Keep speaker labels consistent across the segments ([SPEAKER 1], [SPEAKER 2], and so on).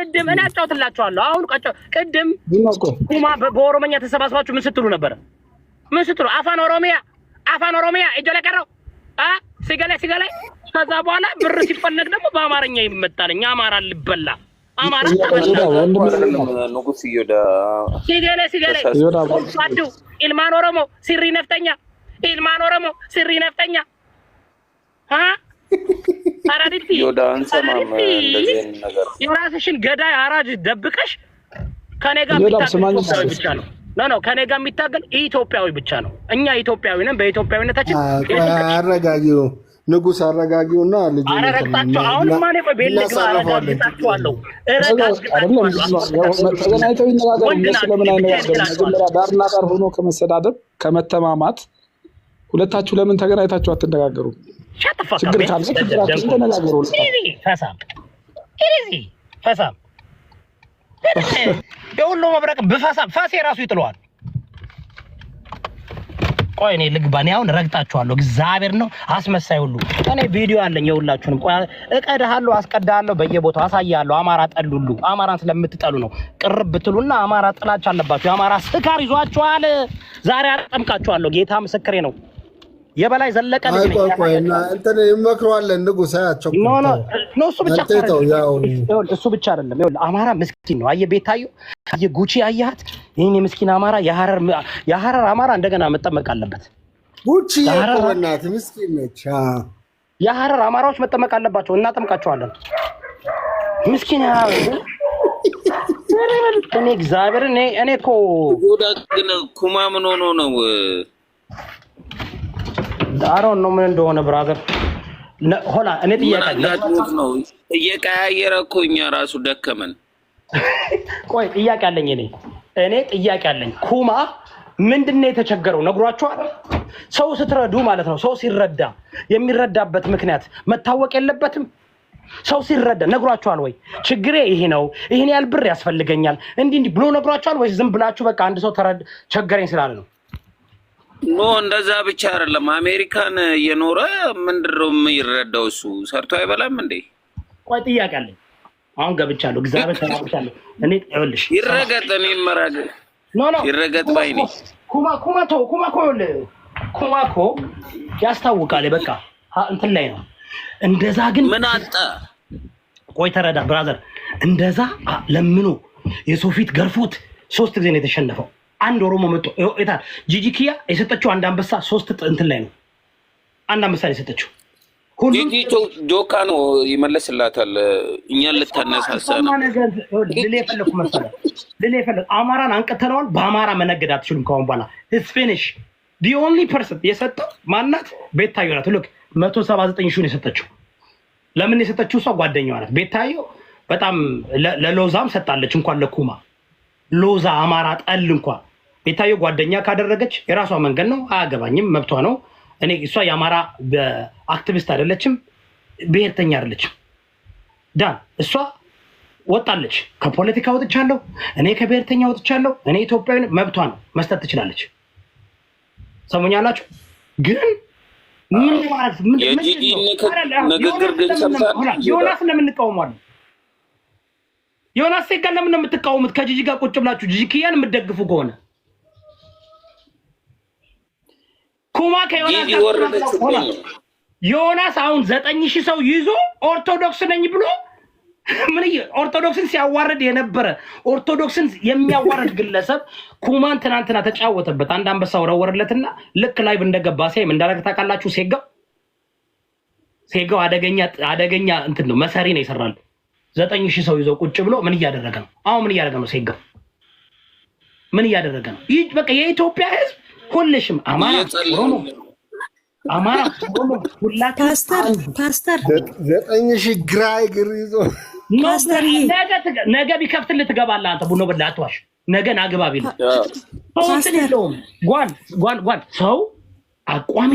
[SPEAKER 1] ቅድም እኔ አጫውትላችኋለሁ። አሁን ቅድም ኩማ በኦሮሞኛ ተሰባስባችሁ ምን ስትሉ ነበር? ምን ስትሉ አፋን ኦሮሚያ እጀለቀረው ሲገለ ከዛ በኋላ ብር ሲፈለግ ደግሞ በአማርኛ ይመጣልኝ። አማራ ልበላ አማራ ተበላ
[SPEAKER 2] ንጉስ ይወዳ
[SPEAKER 1] ሲገለ ወዱ ኢልማን ኦሮሞ ሲሪ ነፍጠኛ አራዲቲ
[SPEAKER 2] ይወዳን ሰማም እንደዚህ ነገር
[SPEAKER 1] የራስሽን ገዳይ አራጅ ደብቀሽ ከኔ ጋር ብቻ ነው ነው ከኔ ጋር የሚታገል ኢትዮጵያዊ ብቻ ነው። እኛ ኢትዮጵያዊ ነን። በኢትዮጵያዊነታችን
[SPEAKER 3] አረጋጊው ንጉስ አረጋጊውና ልጅ
[SPEAKER 1] አረጋግጣቸው አሁን ማን ነው በቤልግ አረጋግጣቸዋለሁ።
[SPEAKER 4] ተገናኝተው ይነጋገሩ። ስለምን አይነጋገሩ? መጀመሪያ ዳርና ዳር ሆኖ ከመሰዳደብ ከመተማማት ሁለታችሁ ለምን ተገናኝታችሁ አትነጋገሩ? ችግር ካለ ችግራችሁን ተነጋገሩ።
[SPEAKER 1] ፈሳም የሁሉ መብረቅ በፈሳም ፋሴ ራሱ ይጥለዋል። ቆይ እኔ ልግባኔ አሁን ረግጣችኋለሁ። እግዚአብሔር ነው አስመሳይ ሁሉ እኔ ቪዲዮ አለኝ። የሁላችሁንም ቆይ እቀዳለሁ፣ አስቀዳለሁ፣ በየቦታው አሳያለሁ። አማራ ጠሉሉ አማራን ስለምትጠሉ ነው ቅርብ ብትሉና አማራ ጥላቻ አለባችሁ። አማራ ስካር ይዟችኋል። ዛሬ አጠምቃችኋለሁ። ጌታ ምስክሬ ነው። የበላይ ዘለቀ ልጅ ነው።
[SPEAKER 3] ቆይና እንትን ይመክሯለን ንጉስ አያቸው
[SPEAKER 1] ነው እሱ ብቻ አይደለም። ይኸውልህ አማራ ምስኪን ነው። አየህ ቤታዩ አየህ ጉቺ አያት ይሄን ምስኪን አማራ የሐረር አማራ እንደገና መጠመቅ አለበት።
[SPEAKER 3] ጉቺ የቆናት ምስኪን ነች።
[SPEAKER 1] የሐረር አማራዎች መጠመቅ አለባቸው። እናጠምቃቸዋለን። ምስኪን እኔ እግዚአብሔር እኔ እኮ
[SPEAKER 2] ግን ኩማ ምን ሆኖ ነው
[SPEAKER 1] ዳሮን ነው ምን እንደሆነ ብራዘር ሆላ እኔ ጥያቄ
[SPEAKER 2] ነው እየቀያየረ እኮ እኛ ራሱ ደከመን።
[SPEAKER 1] ቆይ ጥያቄ አለኝ እኔ ጥያቄ አለኝ። ኩማ ምንድነው የተቸገረው ነግሯቸዋል? ሰው ስትረዱ ማለት ነው። ሰው ሲረዳ የሚረዳበት ምክንያት መታወቅ የለበትም? ሰው ሲረዳ ነግሯቸዋል ወይ? ችግሬ ይሄ ነው፣ ይሄን ያህል ብር ያስፈልገኛል እንዲህ ብሎ ነግሯቸዋል ወይ? ዝም ብላችሁ በቃ አንድ ሰው ቸገረኝ ስላለ ነው?
[SPEAKER 2] ኖ እንደዛ ብቻ አይደለም። አሜሪካን እየኖረ ምንድነው የሚረዳው? እሱ ሰርቶ አይበላም እንዴ?
[SPEAKER 1] ቆይ ጥያቄ አለኝ። አሁን ገብቻለሁ። እግዚአብሔር ተናግሯል። እኔ ይኸውልሽ
[SPEAKER 2] ይረገጥ ነው ይመራገ ይረገጥ ባይኔ
[SPEAKER 1] ኩማ እኮ ያስታውቃል። በቃ እንትን ላይ ነው። እንደዛ ግን
[SPEAKER 2] ምን አጣ?
[SPEAKER 1] ቆይ ተረዳ ብራዘር። እንደዛ ለምኑ የሰው ፊት ገርፎት 3 ጊዜ ነው የተሸነፈው። አንድ ኦሮሞ መጥቶ እታ ጂጂኪያ የሰጠችው አንድ አንበሳ 3 እንትን ላይ ነው። አንድ አንበሳ የሰጠችው
[SPEAKER 2] ሁሉ ጆካ ነው ይመለስላታል። እኛን ልታነሳሳ ነው።
[SPEAKER 1] ለሌፈለኩ መሰለህ ለሌፈለኩ አማራን አንቀተነዋል። በአማራ መነገድ አትችሉም ከአሁን በኋላ ስፔኒሽ the only person የሰጠው ማናት? ቤታዮ ናት። ልክ 179 ሺህ ነው የሰጠችው። ለምን የሰጠችው? እሷ ጓደኛዋ ናት። ቤታዮ በጣም ለሎዛም ሰጣለች። እንኳን ለኩማ ሎዛ አማራ ጠል እንኳን ቤታዮ ጓደኛ ካደረገች የራሷ መንገድ ነው። አያገባኝም፣ መብቷ ነው። እኔ እሷ የአማራ አክቲቪስት አይደለችም፣ ብሔርተኛ አይደለችም። ዳን እሷ ወጣለች። ከፖለቲካ ወጥቻለሁ፣ እኔ ከብሔርተኛ ወጥቻለሁ፣ እኔ ኢትዮጵያዊ መብቷ ነው፣ መስጠት ትችላለች። ሰሞኛላችሁ ግን ምን ማለት ምን
[SPEAKER 2] ንግግር ግን ሰምታችሁ
[SPEAKER 1] ዮናስ ለምን እንቃወማለን? ዮናስ ጋር ለምን ነው የምትቃወሙት? ከጂጂ ጋር ቁጭ ብላችሁ ጂጂኪያን የምትደግፉ ከሆነ ኩማ ዮናስ አሁን 9000 ሰው ይዞ ኦርቶዶክስ ነኝ ብሎ ምን ኦርቶዶክስን ሲያዋርድ የነበረ ኦርቶዶክስን የሚያዋርድ ግለሰብ ኩማን ትናንትና ተጫወተበት። አንድ አንበሳ ወረወረለትና ልክ ላይቭ እንደገባ ሳይም እንዳረጋ ታውቃላችሁ። ሴጋው አደገኛ እንትን ነው፣ መሰሪ ነው ይሰራል። 9000 ሰው ይዞ ቁጭ ብሎ ምን እያደረገ ነው? አሁን ምን እያደረገ ነው? ሴጋው ምን እያደረገ ነው? ይህ በቃ የኢትዮጵያ ሕዝብ ሁልሽም አማራ
[SPEAKER 3] ፓስተር 9000 ግራይ ግር ይዞ
[SPEAKER 1] ነገ ቢከፍትልህ ትገባለህ አንተ። ቡኖ በላ አትዋሽ። ነገ ናግባ ቢል ጓን ሰው አቋም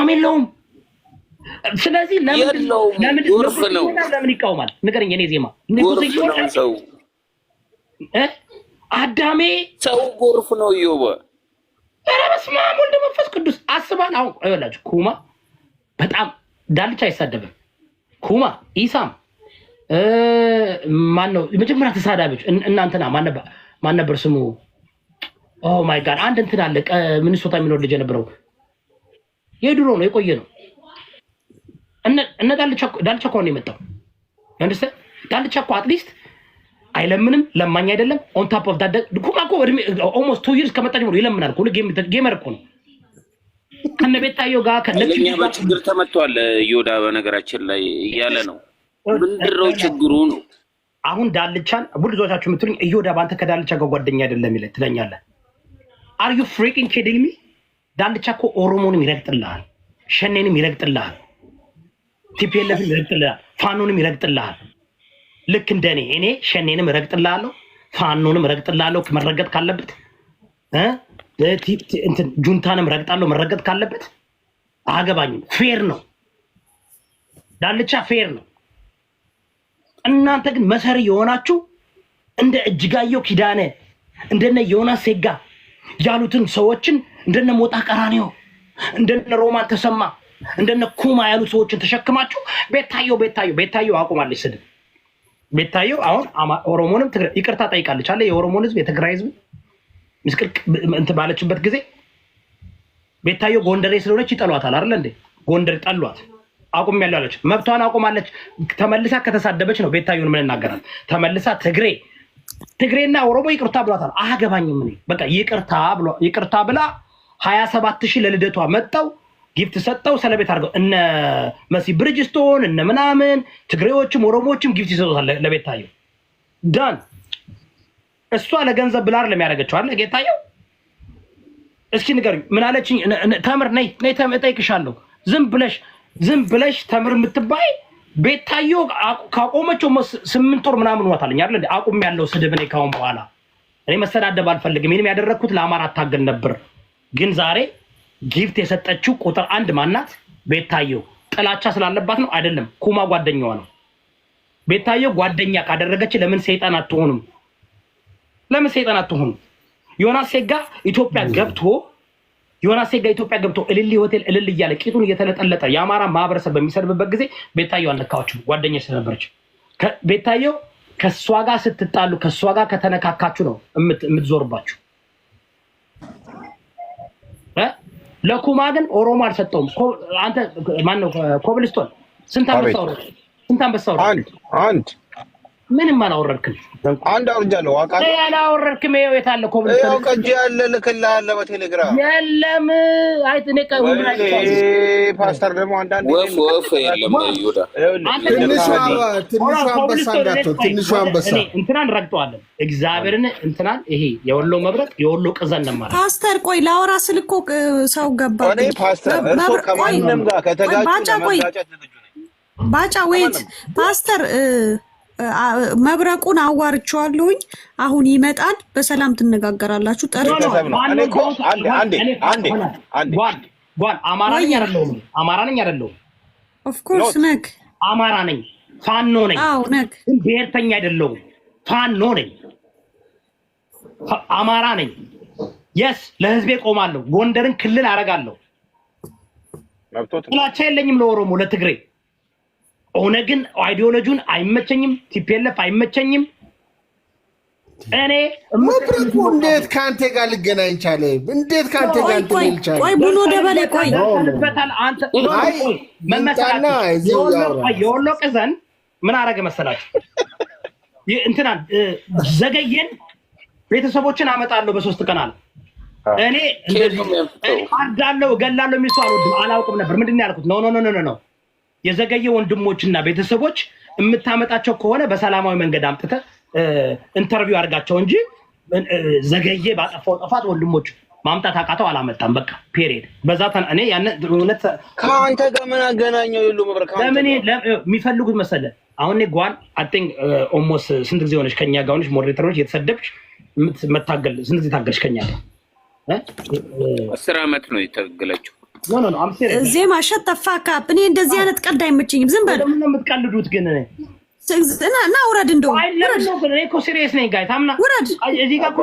[SPEAKER 1] የለውም። ስለዚህ ለምን ይቃወማል? ንገረኝ። እኔ ዜማ
[SPEAKER 2] ሰው
[SPEAKER 1] አዳሜ
[SPEAKER 2] ሰው ጎርፍ ነው ይወባ።
[SPEAKER 1] ኧረ በስመ አብ ወልድ መንፈስ ቅዱስ አስባን። አሁን ይኸውላችሁ ኩማ በጣም ዳልቻ አይሳደብም። ኩማ ኢሳም ማን ነው የመጀመሪያ ተሳዳቢዎች? እናንተና ማን ነበር ስሙ? ኦ ማይ ጋድ አንድ እንትን አለ ሚኒሶታ የሚኖር ልጅ የነበረው የድሮ ነው የቆየ ነው። እነ ዳልቻ እኮ ነው የመጣው። አንደሰ ዳልቻ እኮ አትሊስት አይለምንም፣ ለማኝ አይደለም። ኦን ታፕ ኦፍ ዳት ኩማ እኮ ኦልሞስት 2 years ከመጣ ጀምሮ ይለምናል እኮ ጌመር እኮ ነው። ከነ ቤታዮ ጋር
[SPEAKER 2] ከነኛ በችግር ተመቷል ይሁዳ በነገራችን ላይ እያለ ነው። ምንድነው ችግሩ ነው?
[SPEAKER 1] አሁን ዳልቻን ብዙዎቻችሁ የምትሉኝ ይሁዳ ባንተ ከዳልቻ ጋር ጓደኛ አይደለም ይለኝ ትለኛለህ። አር ዩ ፍሪኪንግ ኪዲንግ ሚ? ዳልቻ እኮ ኦሮሞንም ይረግጥልሃል፣ ሸኔንም ይረግጥልሃል፣ ቲፒኤልኤፍን ይረግጥልሃል፣ ፋኖንም ይረግጥልሃል። ልክ እንደኔ እኔ ሸኔንም እረግጥልሃለሁ፣ ፋኖንም እረግጥልሃለሁ መረገጥ ካለበት እንትን ጁንታንም ረግጣለሁ መረገጥ ካለበት አገባኝም። ፌር ነው ዳልቻ ፌር ነው። እናንተ ግን መሰሪ የሆናችሁ እንደ እጅጋየሁ ኪዳነ እንደነ ዮናስ ሴጋ ያሉትን ሰዎችን እንደነ ሞጣ ቀራኒዮ እንደነ ሮማን ተሰማ እንደነ ኩማ ያሉ ሰዎችን ተሸክማችሁ ቤታዮ አቁማለች ስድብ። ቤታዮ አሁን ኦሮሞንም ይቅርታ ጠይቃለች አለ የኦሮሞን ህዝብ የትግራይ ህዝብ ምስቅል እንት ባለችበት ጊዜ ቤታዮ ጎንደሬ ስለሆነች ይጠሏታል አይደል እንዴ? ጎንደር ጠሏት አቁም ያለው አለች። መብቷን አቁማለች። ተመልሳ ከተሳደበች ነው ቤታዮን ምን እናገራለን? ተመልሳ ትግሬና ኦሮሞ ይቅርታ ብሏታል። አያገባኝም እኔ በቃ ይቅርታ ብላ 27000 ለልደቷ መጣው ጊፍት ሰጠው ሰለቤት አድርገው እነ መሲ ብሪጅስቶን እነ ምናምን ትግሬዎችም ኦሮሞዎችም ጊፍት ይሰጡታል ለቤታዮ ዳን። እሷ ለገንዘብ ብላ አይደለም ያደረገችው አለ ጌታየው። እስኪ ንገሩኝ ምን አለችኝ? ተምር ነይ እጠይቅሻለሁ። ዝም ብለሽ ተምር የምትባይ ቤታዮ ካቆመችው 8 ወር ምናምን ወጣልኝ አይደል? አቁም ያለው ስድብ ነኝ ካሁን በኋላ እኔ መሰዳደብ አልፈልግም። እኔም ያደረኩት ለአማራ አታገል ነበር። ግን ዛሬ ጊፍት የሰጠችው ቁጥር 1 ማናት? ቤታዮ። ጥላቻ ስላለባት ነው አይደለም። ኩማ ጓደኛዋ ነው። ቤታዮ ጓደኛ ካደረገች ለምን ሰይጣን አትሆንም? ለምን ሰይጣን አትሆንም? ዮናስ ሴጋ ኢትዮጵያ ገብቶ እልል ሆቴል እልል እያለ ቂጡን እየተለጠለጠ የአማራ ማህበረሰብ በሚሰድብበት ጊዜ ቤታዮ አልነካችሁም። ጓደኛ ስለነበረች ቤታዮ ከሷ ጋር ስትጣሉ ከሷ ጋር ከተነካካችሁ ነው የምትዞርባችሁ። ለኩማ ግን ኦሮሞ አልሰጠውም። አንተ ማን ነው ኮብልስቶን ስንት አንበሳ
[SPEAKER 5] አንድ
[SPEAKER 1] ምንም አላወረድክም።
[SPEAKER 5] አንድ አውርጃለሁ። አቃለ
[SPEAKER 1] አላወረድክም። ይኸው የታለ ኮብልስቶን?
[SPEAKER 5] ያው ቀጅ ያለ ልክልሃለሁ በቴሌግራም።
[SPEAKER 1] የለም አይ እኔ
[SPEAKER 5] ፓስተር ደግሞ አንዳንድ
[SPEAKER 2] ወፍ የለም ይሁዳ
[SPEAKER 3] ትንሹ አንበሳ
[SPEAKER 1] እንትናን ረግጠዋለን። እግዚአብሔርን እንትናን ይሄ የወሎ መብረቅ የወሎ ቅዘን ነማራ
[SPEAKER 6] ፓስተር ቆይ ላወራ ስል እኮ ሰው ገባ።
[SPEAKER 5] እኔ ፓስተር እርሶ ከማንም ጋር ከተጋጩ ለመጋጨት ዝግጁ ነኝ።
[SPEAKER 6] ባጫ ወይት ፓስተር መብረቁን አዋርቼዋለሁኝ። አሁን ይመጣል፣ በሰላም ትነጋገራላችሁ። ጠርቷል።
[SPEAKER 1] አማራ ነኝ አይደለሁም?
[SPEAKER 6] ኦፍ ኮርስ ነክ
[SPEAKER 1] አማራ ነኝ፣ ፋኖ ነኝ።
[SPEAKER 6] አዎ ነክ
[SPEAKER 1] ብሔርተኛ አይደለሁም፣ ፋኖ ነኝ፣ አማራ ነኝ። የስ ለህዝቤ ቆማለሁ። ጎንደርን ክልል አደርጋለሁ። ጥላቻ የለኝም ለኦሮሞ ለትግሬ። ኦነግን አይዲዮሎጂውን አይመቸኝም። ቲፒኤልኤፍ አይመቸኝም። እኔ
[SPEAKER 3] መብረቁ እንዴት ከአንተ ጋር ልገናኝ ቻለ? እንዴት ከአንተ ጋር ልገናኝ ቻለ?
[SPEAKER 6] ቆይ ብሎ ደበለ ቆይ
[SPEAKER 1] አንተ የወሎ ቅዘን ምን አደረገ መሰላችሁ? እንትናን ዘገየን ቤተሰቦችን አመጣለሁ በ3 ቀን አለ። እኔ አርዳለሁ እገላለሁ የሚል ሰው አላውቅም ነበር። ምንድን ነው ያልኩት? ኖ የዘገየ ወንድሞችና ቤተሰቦች የምታመጣቸው ከሆነ በሰላማዊ መንገድ አምጥተህ ኢንተርቪው አድርጋቸው እንጂ ዘገየ ባጠፋው ጥፋት ወንድሞች ማምጣት አቃተው አላመጣም። በቃ ፔሪድ። በዛ እኔ ያን እውነት
[SPEAKER 5] ከአንተ ጋር ምን አገናኘው? ይሉ መብረቅ
[SPEAKER 1] ለምን የሚፈልጉት መሰለህ? አሁን ጓን አጥኝ ኦሞስ ስንት ጊዜ ሆነሽ ከኛ ጋር ሆነሽ ሞዴሬተሮች የተሰደብሽ መታገል ስንት ጊዜ ታገልሽ ከኛ ጋር?
[SPEAKER 2] 10 ዓመት ነው የታገለችው።
[SPEAKER 6] ዜማ ሸጠፋካ እኔ እንደዚህ አይነት ቀልድ አይመችኝም። ዝም በል።
[SPEAKER 1] ለምን ነው የምትቀልዱት ግን?
[SPEAKER 6] እና ውረድ። እንደው
[SPEAKER 1] እኔ እኮ ሲሪየስ ነኝ ጋይስ። አምና እዚህ ጋር እኮ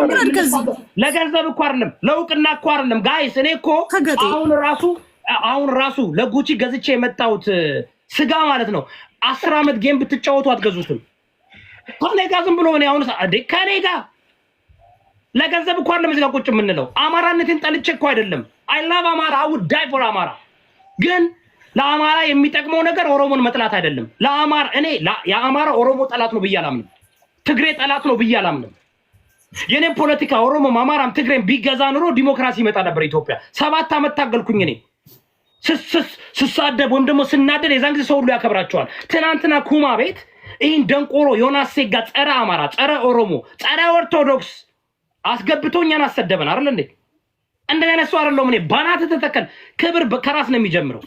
[SPEAKER 1] ለገንዘብ እኮ አይደለም ለእውቅና እኮ አይደለም ጋይስ። እኔ እኮ አሁን ራሱ ለጉቺ ገዝቼ የመጣሁት ስጋ ማለት ነው 10 ዓመት ጌም ብትጫወቱ አትገዙትም። ከኔ ጋር ዝም ብሎ ነው አሁን ከኔ ጋር ለገንዘብ እኮ አይደለም እዚህ ጋር ቁጭ የምንለው። አማራነትን ጠልቼ እኮ አይደለም። አይ ላቭ አማራ አይ ውድ ዳይ ፎር አማራ። ግን ለአማራ የሚጠቅመው ነገር ኦሮሞን መጥላት አይደለም። ለአማራ እኔ የአማራ ኦሮሞ ጠላት ነው ብዬ አላምንም። ትግሬ ጠላት ነው ብዬ አላምንም። የኔም ፖለቲካ ኦሮሞም አማራም ትግሬም ቢገዛ ኑሮ ዲሞክራሲ ይመጣ ነበር ኢትዮጵያ። 7 ዓመት ታገልኩኝ እኔ ስሳደብ ወይም ደግሞ ስናደድ የዛን ጊዜ ሰው ሁሉ ያከብራቸዋል። ትናንትና ኩማ ቤት ይህን ደንቆሮ ዮናስ ሴጋ ጸረ አማራ፣ ጸረ ኦሮሞ፣ ጸረ ኦርቶዶክስ አስገብቶኛን አሰደበን አይደል እንዴ? እንደኛ ነሱ አይደለም። እኔ ባናት ተተከል ክብር ከራስ ነው የሚጀምረው።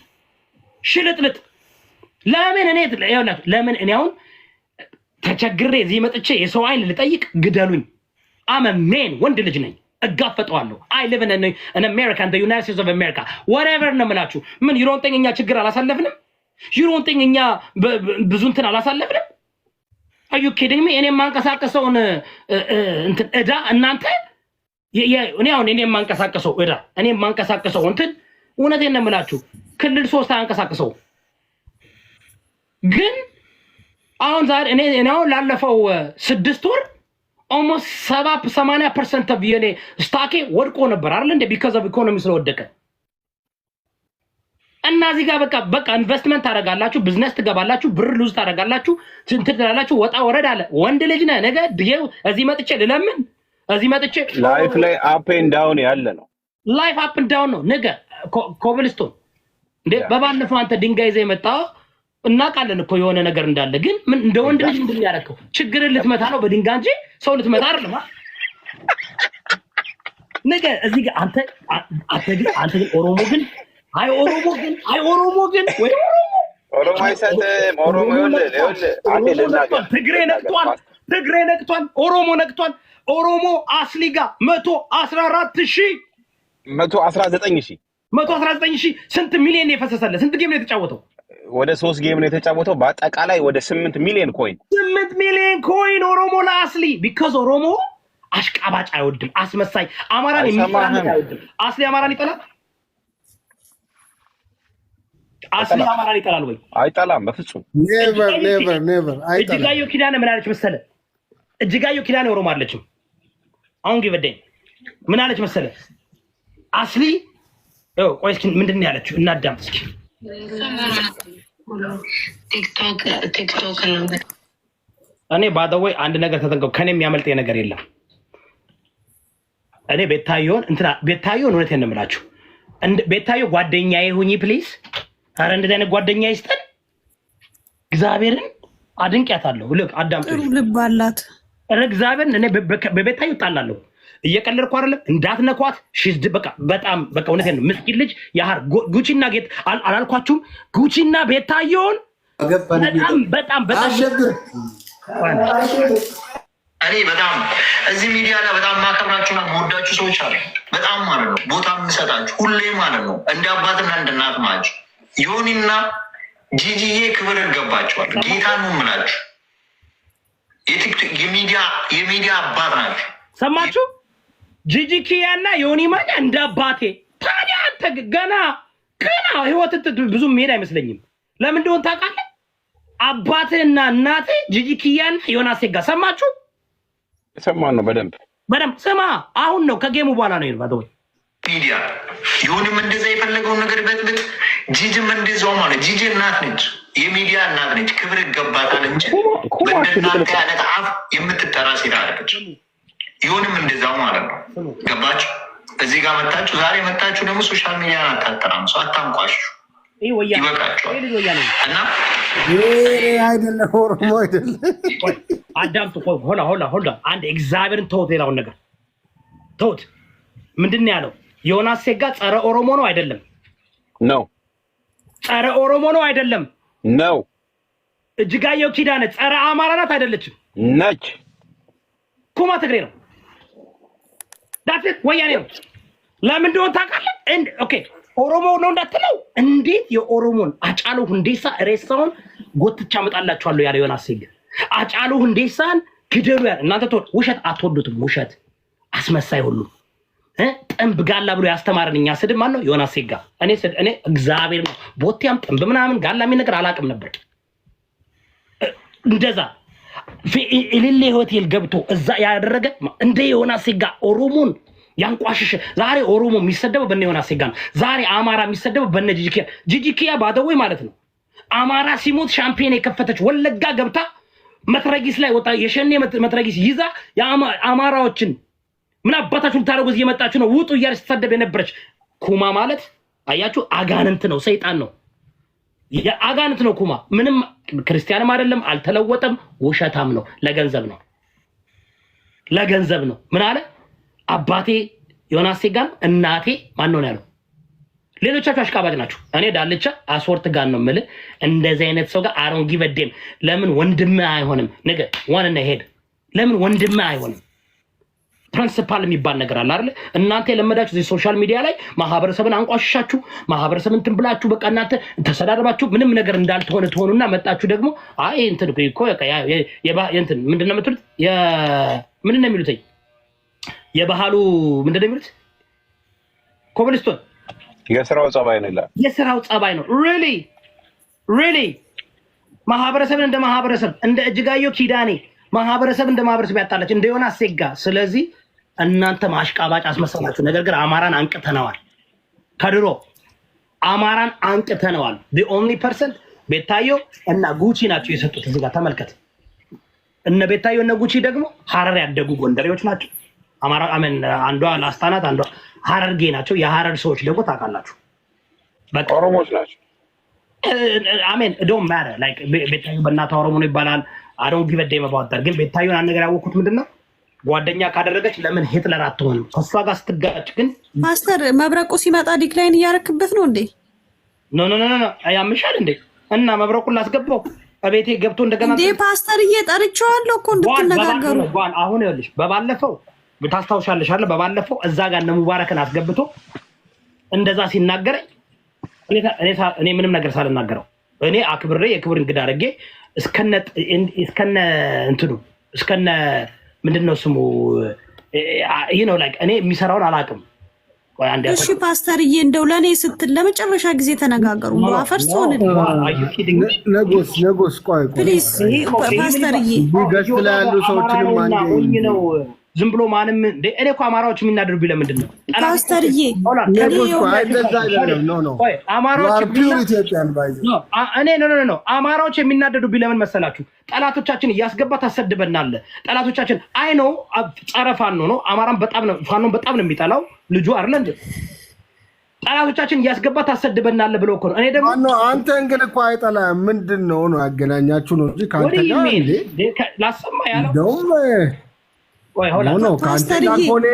[SPEAKER 1] ሽልጥልጥ ለምን እኔ አሁን ተቸግሬ እዚህ መጥቼ የሰው አይን ልጠይቅ ግደሉኝ። አመሜን ወንድ ልጅ ነኝ እጋፈጠዋለሁ። አይ ሊቭ ኢን አሜሪካ ኢን ዘ ዩናይትድ ስቴትስ ኦፍ አሜሪካ whatever ነው የምላችሁ። ምን ይሮንጠኝ እኛ ችግር አላሳለፍንም? ይሮንጠኝ እኛ ብዙ እንትን አላሳለፍንም? are you kidding me? እኔ የማንቀሳቀሰውን እንትን እዳ እናንተ እኔ አሁን እኔ የማንቀሳቀሰው እዳ እኔ የማንቀሳቀሰው እንትን እውነቴን ነው የምላችሁ ክልል 3 አንቀሳቀሰው። ግን አሁን ዛሬ እኔ አሁን ላለፈው 6 ወር almost 70-80% of የኔ ስታኬ ወድቆ ነበር አይደል እንዴ? because of economy ስለወደቀ እና እዚህ ጋር በቃ ኢንቨስትመንት ታደርጋላችሁ፣ ቢዝነስ ትገባላችሁ፣ ብር ሉዝ ታደርጋላችሁ፣ እንትን ትላላችሁ። ወጣ ወረድ አለ። ወንድ ልጅ ነህ። ነገ ድየው እዚህ መጥቼ ልለምን እዚህ መጥቼ
[SPEAKER 5] ላይፍ ላይ አፕ ኤንድ ዳውን ያለ ነው።
[SPEAKER 1] ላይፍ አፕ ኤንድ ዳውን ነው። ነገ ኮብልስቶን እንዴ በባለፈው አንተ ድንጋይ ይዘህ የመጣው እናውቃለን እኮ የሆነ ነገር እንዳለ። ግን ምን እንደ ወንድ ልጅ ምንድን ያደረከው? ችግርን ልትመታ ነው በድንጋይ እንጂ ሰው ልትመታ አይደለም። ነገ እዚህ ጋር አንተ ግን ኦሮሞ ግን ወይ
[SPEAKER 5] ኦሮሞ አይሰጥም። ኦሮሞ ይኸውልህ
[SPEAKER 1] ትግሬ ነቅቷል፣ ኦሮሞ ነቅቷል። ኦሮሞ አስሊጋ 119,000 ስንት ሚሊዮን የፈሰሰለ? ስንት ጌም ነው የተጫወተው?
[SPEAKER 5] ወደ 3 ጌም ነው የተጫወተው። በአጠቃላይ ወደ 8 ሚሊዮን ኮይን
[SPEAKER 1] 8 ሚሊዮን ኮይን ኦሮሞ ለአስሊ ቢካዝ ኦሮሞ አሽቃባጭ አይወድም፣ አስመሳይ አማራን የሚጠላ አይወድም። አስሊ አማራን ይጠላል። አስሊ አማራን ይጠላል ወይ?
[SPEAKER 5] አይጠላም በፍጹም።
[SPEAKER 3] ኔቨር አይጠላም።
[SPEAKER 1] እጅጋየሁ ኪዳነ ምን አለች መሰለ? እጅጋየሁ ኪዳነ ኦሮሞ አይደለችም። አሁን ግበደኝ ምን አለች መሰለ? አስሊ ቆይ እስኪ ምንድን ነው ያለችው? እናዳምጥ እስኪ። ቲክቶክ ነው። እኔ ባደወይ አንድ ነገር ተጠንቀው፣ ከኔ የሚያመልጥ ነገር የለም። እኔ ቤታዮን እውነቴን ነው የምላችሁ። ቤታዮ ጓደኛዬ ሁኚ ፕሊዝ። ኧረ እንደዚህ አይነት ጓደኛ ይስጠን። እግዚአብሔርን አድንቂያታለሁ። ልክ አዳምጡ።
[SPEAKER 6] ጥሩ ልብ አላት።
[SPEAKER 1] ኧረ እግዚአብሔርን እኔ በቤታዮ እጣላለሁ። እየቀለድኩ አይደለም። እንዳትነኳት። በጣም እውነቴን ነው። ምስኪን ልጅ ያህር ጉቺና ጌት አላልኳችሁም? ጉቺና ቤታዮን በጣም
[SPEAKER 7] እኔ በጣም እዚህ ሚዲያ ላይ በጣም ማከብራችሁና መወዳችሁ ሰዎች አሉ። በጣም ማለት ነው ቦታ የምሰጣችሁ ሁሌ ማለት ነው። እንደ አባትና እንደ እናት ናችሁ። ዮኒና ጂጂዬ ክብር ይገባቸዋል። ጌታ ነው የምላችሁ። የሚዲያ አባት ናችሁ።
[SPEAKER 1] ሰማችሁ? ጂጂ ኪያና ዮኒ ማኛ እንደ አባቴ። ታዲያ አንተ ገና ህይወት ብዙ መሄድ አይመስለኝም። ለምን እንደሆነ ታውቃለህ? አባትህና እናትህ ጂጂ ኪያና ዮናስ ሴጋ ሰማችሁ?
[SPEAKER 5] ሰማን ነው በደንብ
[SPEAKER 1] ስማ። አሁን ነው ከጌሙ በኋላ ነው ይርባው
[SPEAKER 7] ሚዲያ ዮኒም እንደዛ የፈለገውን ነገር በጥብጥ ጂጂም እንደዛው ማለት ጂጂ እናት ነች፣ የሚዲያ እናት ነች። ክብር ይገባታል እንጂ በእናንተ አይነት አፍ የምትጠራ ሴት አይደለች። ዮኒም እንደዛው ማለት ነው። ገባችሁ? እዚህ ጋር መጣችሁ። ዛሬ መጣችሁ ደግሞ ሶሻል ሚዲያ አታጠራም፣ ሰው አታንቋሹ። ይበቃችኋል። እና
[SPEAKER 3] አይደለም ኦሮሞ አይደለም።
[SPEAKER 1] አዳምጡ። ሆላ አንድ እግዚአብሔርን ተውት፣ ሌላውን ነገር ተውት። ምንድን ነው ያለው? ዮናስ ሴጋ ጸረ ኦሮሞ ነው አይደለም?
[SPEAKER 5] ነው።
[SPEAKER 1] ጸረ ኦሮሞ ነው አይደለም?
[SPEAKER 5] ነው።
[SPEAKER 1] እጅጋየሁ ኪዳነ ጸረ አማራ ናት አይደለችም?
[SPEAKER 5] ነች።
[SPEAKER 1] ኩማ ትግሬ ነው። ዳትት ወያኔ ነው። ለምን እንደሆነ ታውቃለህ? ኦኬ ኦሮሞ ነው እንዳትለው። እንዴት የኦሮሞን አጫሉ ሁንዴሳ ሬሳውን ጎትቻ መጣላችኋለሁ ያለ ዮናስ ሴጋ አጫሉ ሁንዴሳን ግደሉ ያለ እናንተ ውሸት አትወዱትም። ውሸት አስመሳይ ሁሉ ጥንብ ጋላ ብሎ ያስተማረን እኛ ስድብ ማን ነው? ዮናስ ሴጋ። እኔ እግዚአብሔር ነው ቦቴም ጥንብ ምናምን ጋላ የሚል ነገር አላውቅም ነበር። እንደዛ ኢሊሌ ሆቴል ገብቶ እዛ ያደረገ እንደ ዮናስ ሴጋ ኦሮሞን ያንቋሽሽ። ዛሬ ኦሮሞ የሚሰደበው በእነ ዮናስ ሴጋ ነው። ዛሬ አማራ የሚሰደበው በእነ ጂጂኪያ ባደወይ ማለት ነው። አማራ ሲሞት ሻምፒዮን የከፈተች ወለጋ ገብታ መትረጊስ ላይ ወጣ የሸኔ መትረጊስ ይዛ የአማራዎችን ምን አባታችሁ ልታረጉ እየመጣችሁ ነው ውጡ እያለች ስትሰደብ የነበረች ኩማ ማለት አያችሁ፣ አጋንንት ነው፣ ሰይጣን ነው፣ የአጋንንት ነው ኩማ። ምንም ክርስቲያንም አይደለም፣ አልተለወጠም፣ ውሸታም ነው። ለገንዘብ ነው፣ ለገንዘብ ነው። ምን አለ አባቴ ዮናስ ሴጋን እናቴ ማን ነው ያለው? ሌሎቻችሁ አሽቃባጭ ናችሁ። እኔ ዳልቻ አስወርት ጋር ነው የምልህ። እንደዚህ አይነት ሰው ጋር አሮን ጊቨዴም ለምን ወንድምህ አይሆንም? ነገ ዋንና ሄድ ለምን ወንድምህ አይሆንም? ፕሪንሲፓል የሚባል ነገር አለ አይደል? እናንተ የለመዳችሁ እዚህ ሶሻል ሚዲያ ላይ ማህበረሰብን አንቋሽሻችሁ ማህበረሰብን እንትን ብላችሁ በቃ እናንተ ተሰዳደባችሁ ምንም ነገር እንዳልተሆነ ትሆኑና መጣችሁ ደግሞ አይ እንትን እኮ እንትን ምንድነው የምትሉት? ምንድነው የሚሉት? የባህሉ ምንድነው የሚሉት? ኮብልስቶን
[SPEAKER 5] የስራው ጸባይ ነው ይላል።
[SPEAKER 1] የስራው ጸባይ ነው። ሪሊ ማህበረሰብን እንደ ማህበረሰብ እንደ እጅጋየሁ ኪዳኔ ማህበረሰብ እንደ ማህበረሰብ ያጣላች እንደ ዮናስ ሴጋ። ስለዚህ እናንተ ማሽቃባጭ አስመሰላችሁ። ነገር ግን አማራን አንቅተነዋል። ከድሮ አማራን አንቅተነዋል። the only person ቤታዮ እና ጉቺ ናቸው የሰጡት። እዚህ ጋር ተመልከት። እነ ቤታዮ እና ጉቺ ደግሞ ሐረር ያደጉ ጎንደሬዎች ናቸው። አማራ አመን አንዷ ላስታናት አንዷ ሐረርጌ ናቸው። የሐረር ሰዎች ደግሞ ታውቃላችሁ በቃ
[SPEAKER 5] ኦሮሞዎች ናቸው።
[SPEAKER 1] አሜን ዶንት ማተር ላይክ ቤታዮ በእናቷ ኦሮሞ ነው ይባላል። አዶን ጊቨዴ መባወጣር ግን ቤታዮን አነገር ያወቁት ምንድነው? ጓደኛ ካደረገች ለምን ሂትለር አትሆንም? ከሷ ጋር ስትጋጭ ግን
[SPEAKER 6] ፓስተር መብረቁ ሲመጣ ዲክላይን እያረክበት ነው እንዴ?
[SPEAKER 1] ኖ ያምሻል እንዴ? እና መብረቁን ላስገባው እቤቴ ገብቶ እንደገና
[SPEAKER 6] እንዴ ፓስተር እየጠርቻለሁ እኮ እንድትነጋገሩ።
[SPEAKER 1] አሁን ይኸውልሽ በባለፈው ታስታውሻለሽ አይደል? በባለፈው እዛ ጋር እነ ሙባረክን አስገብቶ እንደዛ ሲናገረኝ እኔ ምንም ነገር ሳልናገረው እኔ አክብሬ የክብር እንግዳ አድርጌ እስከነ እንትኑ እስከነ ምንድነው ስሙ ነው ላይክ እኔ የሚሰራውን አላውቅም።
[SPEAKER 6] እሺ ፓስተርዬ እንደው ለኔ ስትል ለመጨረሻ ጊዜ ተነጋገሩ። አፈርሶ
[SPEAKER 3] ነጎስ ቆይ
[SPEAKER 6] ፕሊዝ ፓስተርዬ
[SPEAKER 3] ገስት ላይ ያሉ ሰዎችንም አንዴ
[SPEAKER 1] ነው ዝም ብሎ ማንም እንደ እኔ እኮ አማራዎች የሚናደዱብኝ ለምንድን ነው?
[SPEAKER 6] ፓስተርዬ
[SPEAKER 1] አማራዎች የሚናደዱብኝ ለምን መሰላችሁ? ጠላቶቻችን እያስገባ ታሰድበናለህ። ጠላቶቻችን አይ ነው ጸረ ፋኖ ነው። አማራን በጣም ነው ፋኖን በጣም ነው የሚጠላው ልጁ አይደል እንዴ? ጠላቶቻችን እያስገባ ታሰድበናለህ ብሎ እኮ ነው። እኔ ደግሞ
[SPEAKER 3] አንተን ግን እኮ አይጠላም። ምንድን ነው ያገናኛችሁ ነው እንጂ ካንተ ጋር
[SPEAKER 1] ላሰማ ያለው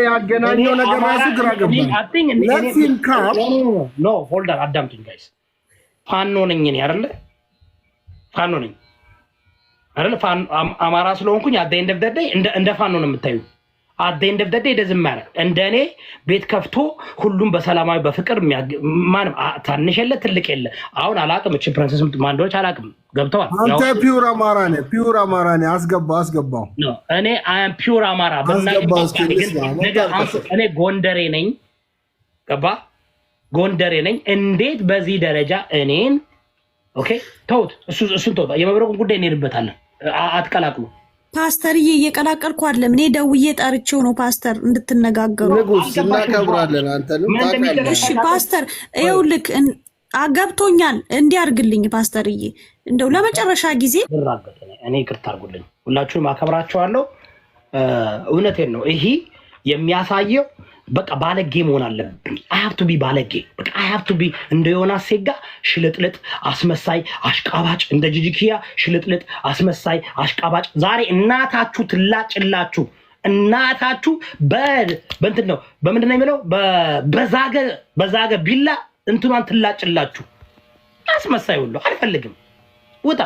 [SPEAKER 3] ያገናኘው ነገር ራሱ ግራ ገባኝ።
[SPEAKER 1] አዳምጡኝ ጋይስ። ፋኖ ነኝ እኔ አይደለ? ፋኖ ነኝ አይደለ? አማራ ስለሆንኩኝ አት ዘ ኤንድ ኦፍ ዘ ዴይ እንደ ፋኖ ነው የምታዩ። አት ዘ ኤንድ ኦፍ ዘ ዴይ ደዝም ማለት እንደኔ ቤት ከፍቶ ሁሉም በሰላማዊ በፍቅር ማንም ታንሽ የለ ትልቅ የለ። አሁን አላቅም እቺ ፕሪንሰስ ማንዶች አላቅም። ገብተዋል።
[SPEAKER 3] አንተ ፒውር አማራ ነህ፣ ፒውር አማራ ነህ። አስገባው።
[SPEAKER 1] እኔ አም ፒውር አማራ እኔ ጎንደሬ ነኝ። ገባ? ጎንደሬ ነኝ። እንዴት በዚህ ደረጃ እኔን ኦኬ ተውት። እሱን ተውት። የመብረቁን ጉዳይ እንሄድበታለን። አትቀላቅሉ።
[SPEAKER 6] ፓስተርዬ እየቀላቀልኩ አይደለም። እኔ ደውዬ ጠርቼው ነው ፓስተር እንድትነጋገሩ።
[SPEAKER 3] ንጉስ እናከብራለን። አንተንም ታውቃለህ።
[SPEAKER 6] እሺ ፓስተር ይኸውልህ አገብቶኛል። እንዲያርግልኝ ፓስተርዬ እንደው ለመጨረሻ ጊዜ
[SPEAKER 1] እኔ ይቅርታ አድርጉልኝ። ሁላችሁንም አከብራቸዋለሁ። እውነቴን ነው። ይሄ የሚያሳየው በቃ ባለጌ መሆን አለብኝ። አይ ሃቭ ቱ ቢ ባለጌ። በቃ አይ ሃቭ ቱ ቢ እንደ ዮናስ ሴጋ ሽልጥልጥ፣ አስመሳይ፣ አሽቃባጭ፣ እንደ ጂጂኪያ ሽልጥልጥ፣ አስመሳይ፣ አሽቃባጭ። ዛሬ እናታችሁ ትላጭላችሁ። እናታችሁ በእንትን ነው በምንድን ነው የሚለው በዛገ ቢላ እንትኗን ትላጭላችሁ። አስመሳይ ሁሉ አልፈልግም። ውጣ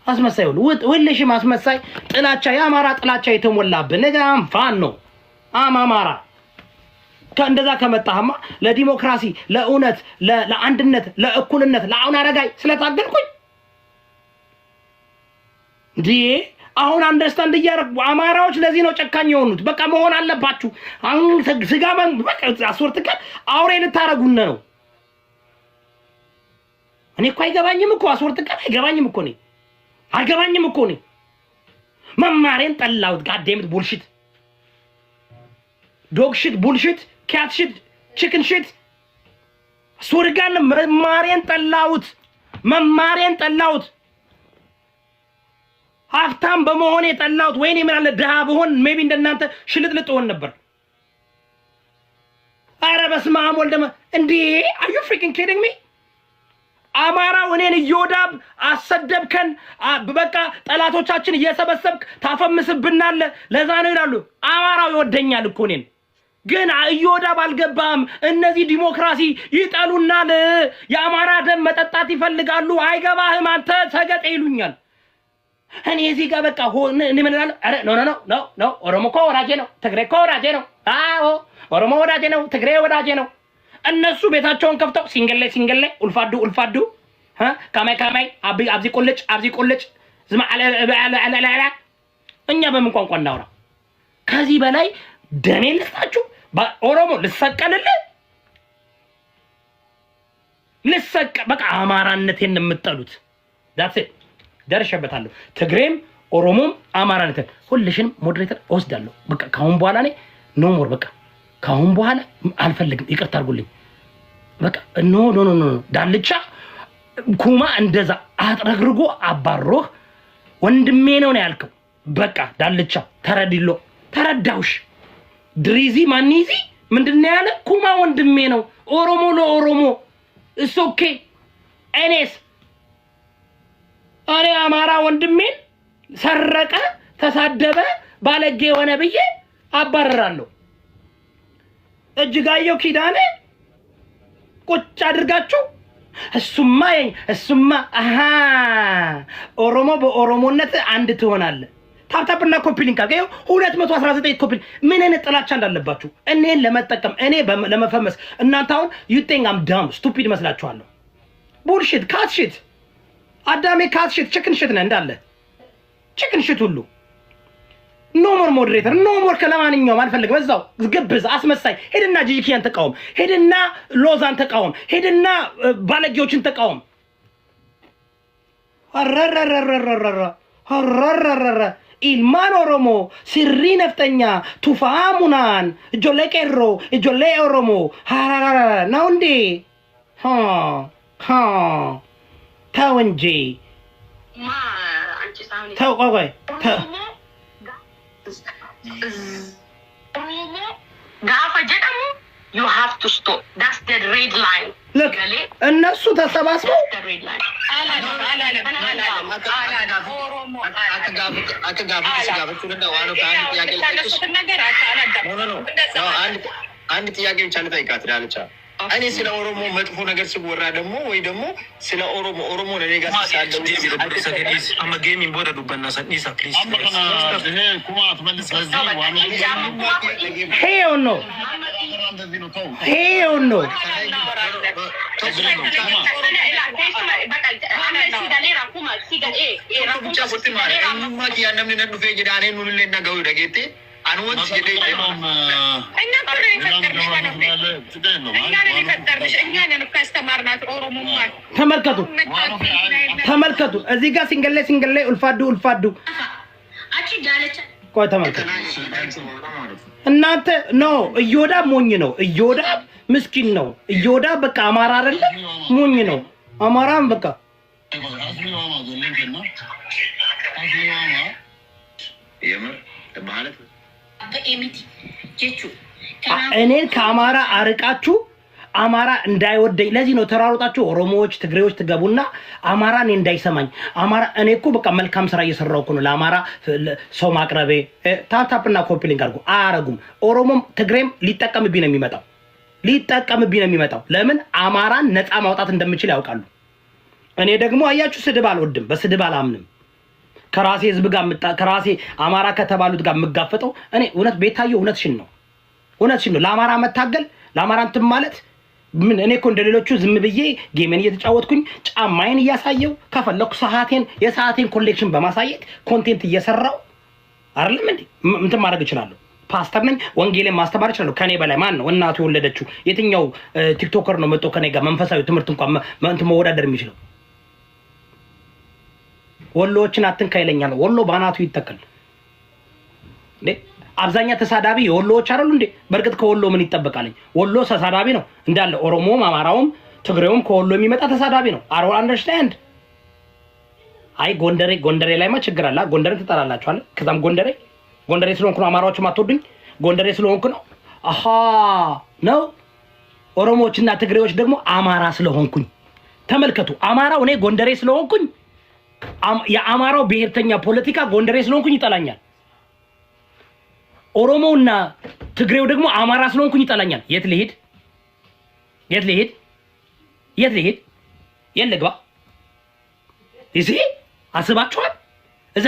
[SPEAKER 1] አስመሳይ ሁሉ ሁልሽም አስመሳይ፣ ጥላቻ፣ የአማራ ጥላቻ የተሞላብህ ነገ ፋኖ ነው አማራ። ከእንደዛ ከመጣህማ ለዲሞክራሲ፣ ለእውነት፣ ለአንድነት፣ ለእኩልነት ለአሁን አረጋይ ስለታገልኩኝ እንዴ አሁን አንደርስታንድ እያደረጉ አማራዎች ለዚህ ነው ጨካኝ የሆኑት። በቃ መሆን አለባችሁ። አሁን ስጋ በቃ አስወርትከ አውሬ ልታረጉነ ነው። እኔ እኮ አይገባኝም እኮ አስወርትከ አይገባኝም እኮ አልገባኝም እኮ ነው መማሬን ጠላሁት ጋዴምት ቡልሽት ዶግ ሽት ቡልሽት ካት ሽት ቺክን ሽት ሱርጋን መማሬን ጠላሁት ሀብታም በመሆኔ ጠላሁት ወይኔ ምን አለ ድሃ ብሆን ሜቢ እንደናንተ ሽልጥልጥ ሆን ነበር አረ በስመ አብ ወልደ እንዴ are you freaking kidding me አማራው እኔን እዮዳብ አሰደብከን በቃ ጠላቶቻችን እየሰበሰብክ ታፈምስብናለ ለዛ ነው ይላሉ አማራው ይወደኛል እኮ እኔን ግን እዮዳብ አልገባም እነዚህ ዲሞክራሲ ይጠሉናል የአማራ ደም መጠጣት ይፈልጋሉ አይገባህም አንተ ተገጠ ይሉኛል እኔ እዚህ ጋር በቃ እኔ ምን እላለሁ አረ ኖ ኦሮሞ እኮ ወዳጄ ነው ትግሬ እኮ ወዳጄ ነው አዎ ኦሮሞ ወዳጄ ነው ትግሬ ወዳጄ ነው እነሱ ቤታቸውን ከፍተው ሲንገለ ኡልፋዱ ካማይ አብዚ ቆልጭ ዝማ አለ እኛ በምን ቋንቋ እናውራ ከዚህ በላይ ደሜ ልስጣችሁ ኦሮሞ ልሰቀ በቃ አማራነቴን የምትጠሉት that's it ደርሸበታለሁ ትግሬም ኦሮሞም አማራነቴን ሁልሽንም ሞዴሬተር ወስዳለሁ በቃ ካሁን በኋላ እኔ ኖ ሞር በቃ ካሁን በኋላ አልፈልግም ይቅርታ አድርጉልኝ በቃ ኖ ዳልቻ ኩማ እንደዛ አጥረግርጎ አባሮህ ወንድሜ ነው ያልከው በቃ ዳልቻ ተረዳውሽ ድሪዚ ማኒዚ ምንድነው ያለ ኩማ ወንድሜ ነው ኦሮሞ ለኦሮሞ it's okay እኔስ አሬ አማራ ወንድሜን ሰረቀ ተሳደበ ባለጌ ሆነ ብዬ አባረራለሁ እጅጋየው ኪዳኔ ቁጭ አድርጋችሁ እሱማ ኦሮሞ በኦሮሞነት አንድ ትሆናለህ ታፕታፕና ኮፒ ሊንክ አገኘው 219 ኮፒ ምን እነ ጥላቻ እንዳለባችሁ እኔን ለመጠቀም እኔ ለመፈመስ እናንተ አሁን you think I'm dumb stupid መስላችኋለሁ bullshit cat shit አዳሜ cat shit chicken shit ነው እንዳለ chicken shit ሁሉ ኖ ሞር ሞዴሬተር ኖ ሞር ከለማንኛውም አልፈልግም እዛው ግብዝ አስመሳይ ሄድና ጂኪያን ተቃውም ሄድና ሎዛን ተቃውም ሄድና ባለጌዎችን ተቃውም አረረረረረረረረረ ኢልማን ኦሮሞ ሲሪ ነፍጠኛ ቱፋሙናን ጆሌ ቄሮ ጆሌ ኦሮሞ ነው እንዴ ተው እንጂ ተው ቆይ
[SPEAKER 8] Gafa jedhamu you have to stop that's the red line
[SPEAKER 1] look እነሱ ተሰባስበው
[SPEAKER 7] አንድ ጥያቄ ብቻ ልጠይቃት ዳልቻ እኔ ስለ ኦሮሞ መጥፎ ነገር ሲወራ ደግሞ ወይ ደግሞ ስለ ኦሮሞ ለኔ ጋር ሲሳደው አመገም ይቦዳ ዱበና ሰዲሳ ፕሊዝ ኩማት መልስ ለዚህ ዋኑ
[SPEAKER 1] ሄው ነው ተመልከቱ እዚህ ጋር ሲንገለ ኡልፋዱ ቆይ ተመልከቱ እናንተ ነው እዮዳብ ሞኝ ነው እዮዳብ ምስኪን ነው እዮዳብ በቃ አማራ አይደለ ሞኝ ነው አማራም በቃ እኔን ከአማራ አርቃችሁ አማራ እንዳይወደኝ ለዚህ ነው ተራሮጣችሁ ኦሮሞዎች ትግሬዎች ትገቡና አማራን እንዳይሰማኝ አማራ እኔ እኮ በቃ መልካም ስራ እየሰራው እኮ ነው ለአማራ ሰው ማቅረቤ ታፕታፕና ኮፒ ሊንክ አድርጉ አረጉም ኦሮሞም ትግሬም ሊጠቀምብኝ ነው የሚመጣው ለምን አማራን ነፃ ማውጣት እንደምችል ያውቃሉ እኔ ደግሞ አያችሁ ስድብ አልወድም በስድብ አላምንም ከራሴ ህዝብ ጋር ከራሴ አማራ ከተባሉት ጋር መጋፈጠው እኔ እውነት ቤታየው እውነትሽን ነው ለአማራ መታገል ለአማራ እንትን ማለት ምን እኔ እኮ እንደሌሎቹ ዝም ብዬ ጌሜን እየተጫወትኩኝ ጫማዬን እያሳየው ከፈለኩ የሰዓቴን ኮሌክሽን በማሳየት ኮንቴንት እየሰራው አይደለም እንዴ እንትን ማድረግ እችላለሁ ፓስተር ነኝ ወንጌልን ማስተማር እችላለሁ ከኔ በላይ ማን ነው እናቱ የወለደችው የትኛው ቲክቶከር ነው መጥቶ ከኔ ጋር መንፈሳዊ ትምህርት እንኳን እንትን መወዳደር የሚችለው ወሎዎችን አትንካ ይለኛል። ወሎ ባናቱ ይተከል እንዴ? አብዛኛ ተሳዳቢ የወሎዎች አይደሉ እንዴ? በርግጥ ከወሎ ምን ይጠበቃልኝ? ወሎ ተሳዳቢ ነው እንዳለ። ኦሮሞም፣ አማራውም፣ ትግሬውም ከወሎ የሚመጣ ተሳዳቢ ነው። አሮ አንደርስታንድ። አይ ጎንደሬ ላይማ ችግር አለ። ጎንደሬ ትጠላላችኋል። ከዛም ጎንደሬ ስለሆንኩ ነው አማራዎችም አትወዱኝ። ጎንደሬ ስለሆንኩ ነው አሃ ነው። ኦሮሞዎችና ትግሬዎች ደግሞ አማራ ስለሆንኩኝ ተመልከቱ። አማራው እኔ ጎንደሬ ስለሆንኩኝ የአማራው ብሔርተኛ ፖለቲካ ጎንደሬ ስለሆንኩኝ ይጠላኛል። ኦሮሞውና ትግሬው ደግሞ አማራ ስለሆንኩኝ ይጠላኛል። የት ልሄድ? ልግባ? እዚህ አስባችኋል? እዛ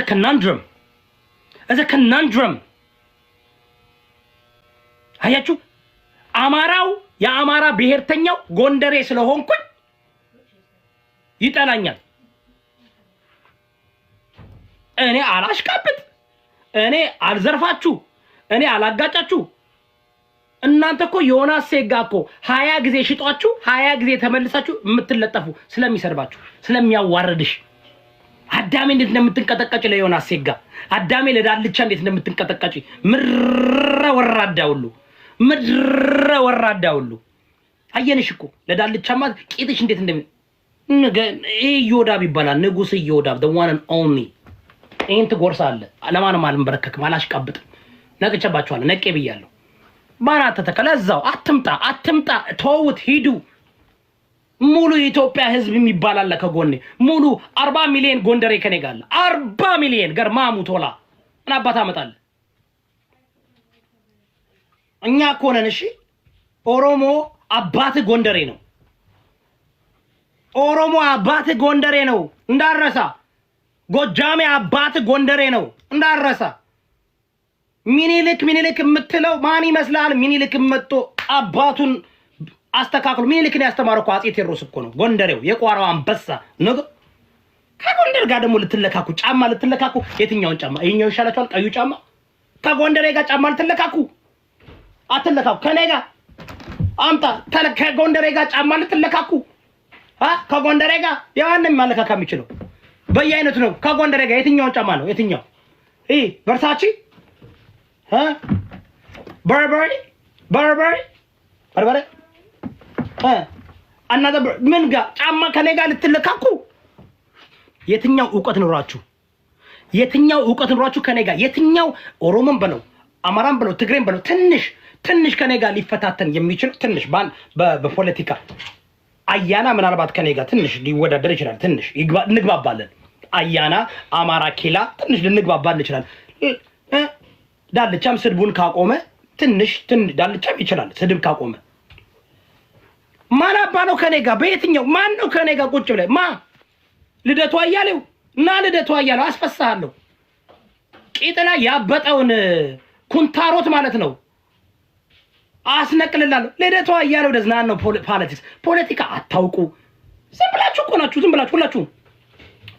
[SPEAKER 1] ከናንድረም አያችሁ። አማራው የአማራ ብሔርተኛው ጎንደሬ ስለሆንኩኝ ይጠላኛል። እኔ አላሽቃብጥ፣ እኔ አልዘርፋችሁ፣ እኔ አላጋጫችሁ። እናንተ እኮ ዮናስ ሴጋ እኮ 20 ጊዜ ሽጧችሁ 20 ጊዜ ተመልሳችሁ የምትለጠፉ ስለሚሰርባችሁ ስለሚያዋርድሽ። አዳሜ እንዴት እንደምትንቀጠቀጭ ለዮናስ ሴጋ፣ አዳሜ ለዳልቻ እንዴት እንደምትንቀጠቀጭ ምድረ ወራዳ ሁሉ አየንሽ እኮ። ለዳልቻማ ቂጥሽ እንዴት ኢዮዳብ ይባላል። ንጉስ ኢዮዳብ the one and only። ይሄን ትጎርሳለህ። ለማንም አልንበረከክም፣ አላሽቃብጥም። ነቅቼባችኋለሁ፣ ነቄ ብያለሁ። ባናተ ተከለዛው አትምጣ፣ ተውት፣ ሂዱ። ሙሉ የኢትዮጵያ ህዝብ የሚባል አለ ከጎኔ። ሙሉ 40 ሚሊዮን ጎንደሬ ከኔ ጋር አለ። 40 ሚሊዮን ገርማሙ ቶላ እና አባት አመጣለህ። እኛ እኮ ነን። እሺ ኦሮሞ አባት ጎንደሬ ነው። ኦሮሞ አባት ጎንደሬ ነው እንዳረሳ። ጎጃሜ አባት ጎንደሬ ነው እንዳረሳ። ሚኒልክ የምትለው ማን ይመስላል? ሚኒልክ መጥቶ አባቱን አስተካክሉ። ሚኒልክን ያስተማረው አፄ ቴዎድሮስ እኮ ነው። ጎንደሬው የቋራው አንበሳ ነው። ከጎንደር ጋር ደግሞ ጫማ ልትለካኩ። የትኛውን ጫማ? ይሄኛው ይሻላችኋል? ቀዩ ጫማ። ከጎንደሬ ጋር ጫማ ልትለካኩ አትለካኩ። ከኔ ጋር አምጣ። ከጎንደሬ ጋር ጫማ ልትለካኩ ከጎንደሬ ጋር ያንን ማለካካ የሚችለው በየአይነቱ ነው። ከጎንደሬ ጋር የትኛውን ጫማ ነው? የትኛው? ቨርሳቺ በርበሬ አናዘ ምን ጋር ጫማ ከኔ ጋር ልትለካኩ? የትኛው ዕውቀት ኖራችሁ? ከኔ ጋር የትኛው ኦሮሞን በለው አማራን በለው ትግሬን በለው ትንሽ ከኔ ጋር ሊፈታተን የሚችል ትንሽ በፖለቲካ አያና ምናልባት ከኔ ጋር ትንሽ ሊወዳደር ይችላል። ትንሽ እንግባባለን። አያና አማራ ኬላ ትንሽ ልንግባባ እንችላለን። ዳልቻም ስድቡን ካቆመ ትንሽ ዳልቻም ይችላል ስድብ ካቆመ። ማን አባ ነው ከኔ ጋር? በየትኛው ማን ነው ከኔ ጋር ቁጭ ብለህ? ልደቱ አያሌው እና ልደቱ አያሌው አስፈሳለሁ። ቂጥላ ያበጠውን ኩንታሮት ማለት ነው አስነቅልላለሁ። ልደቱ አያሌው ደዝናን ነው ፖለቲካ አታውቁ። ዝም ብላችሁ እኮ ናችሁ። ዝም ብላችሁ ሁላችሁ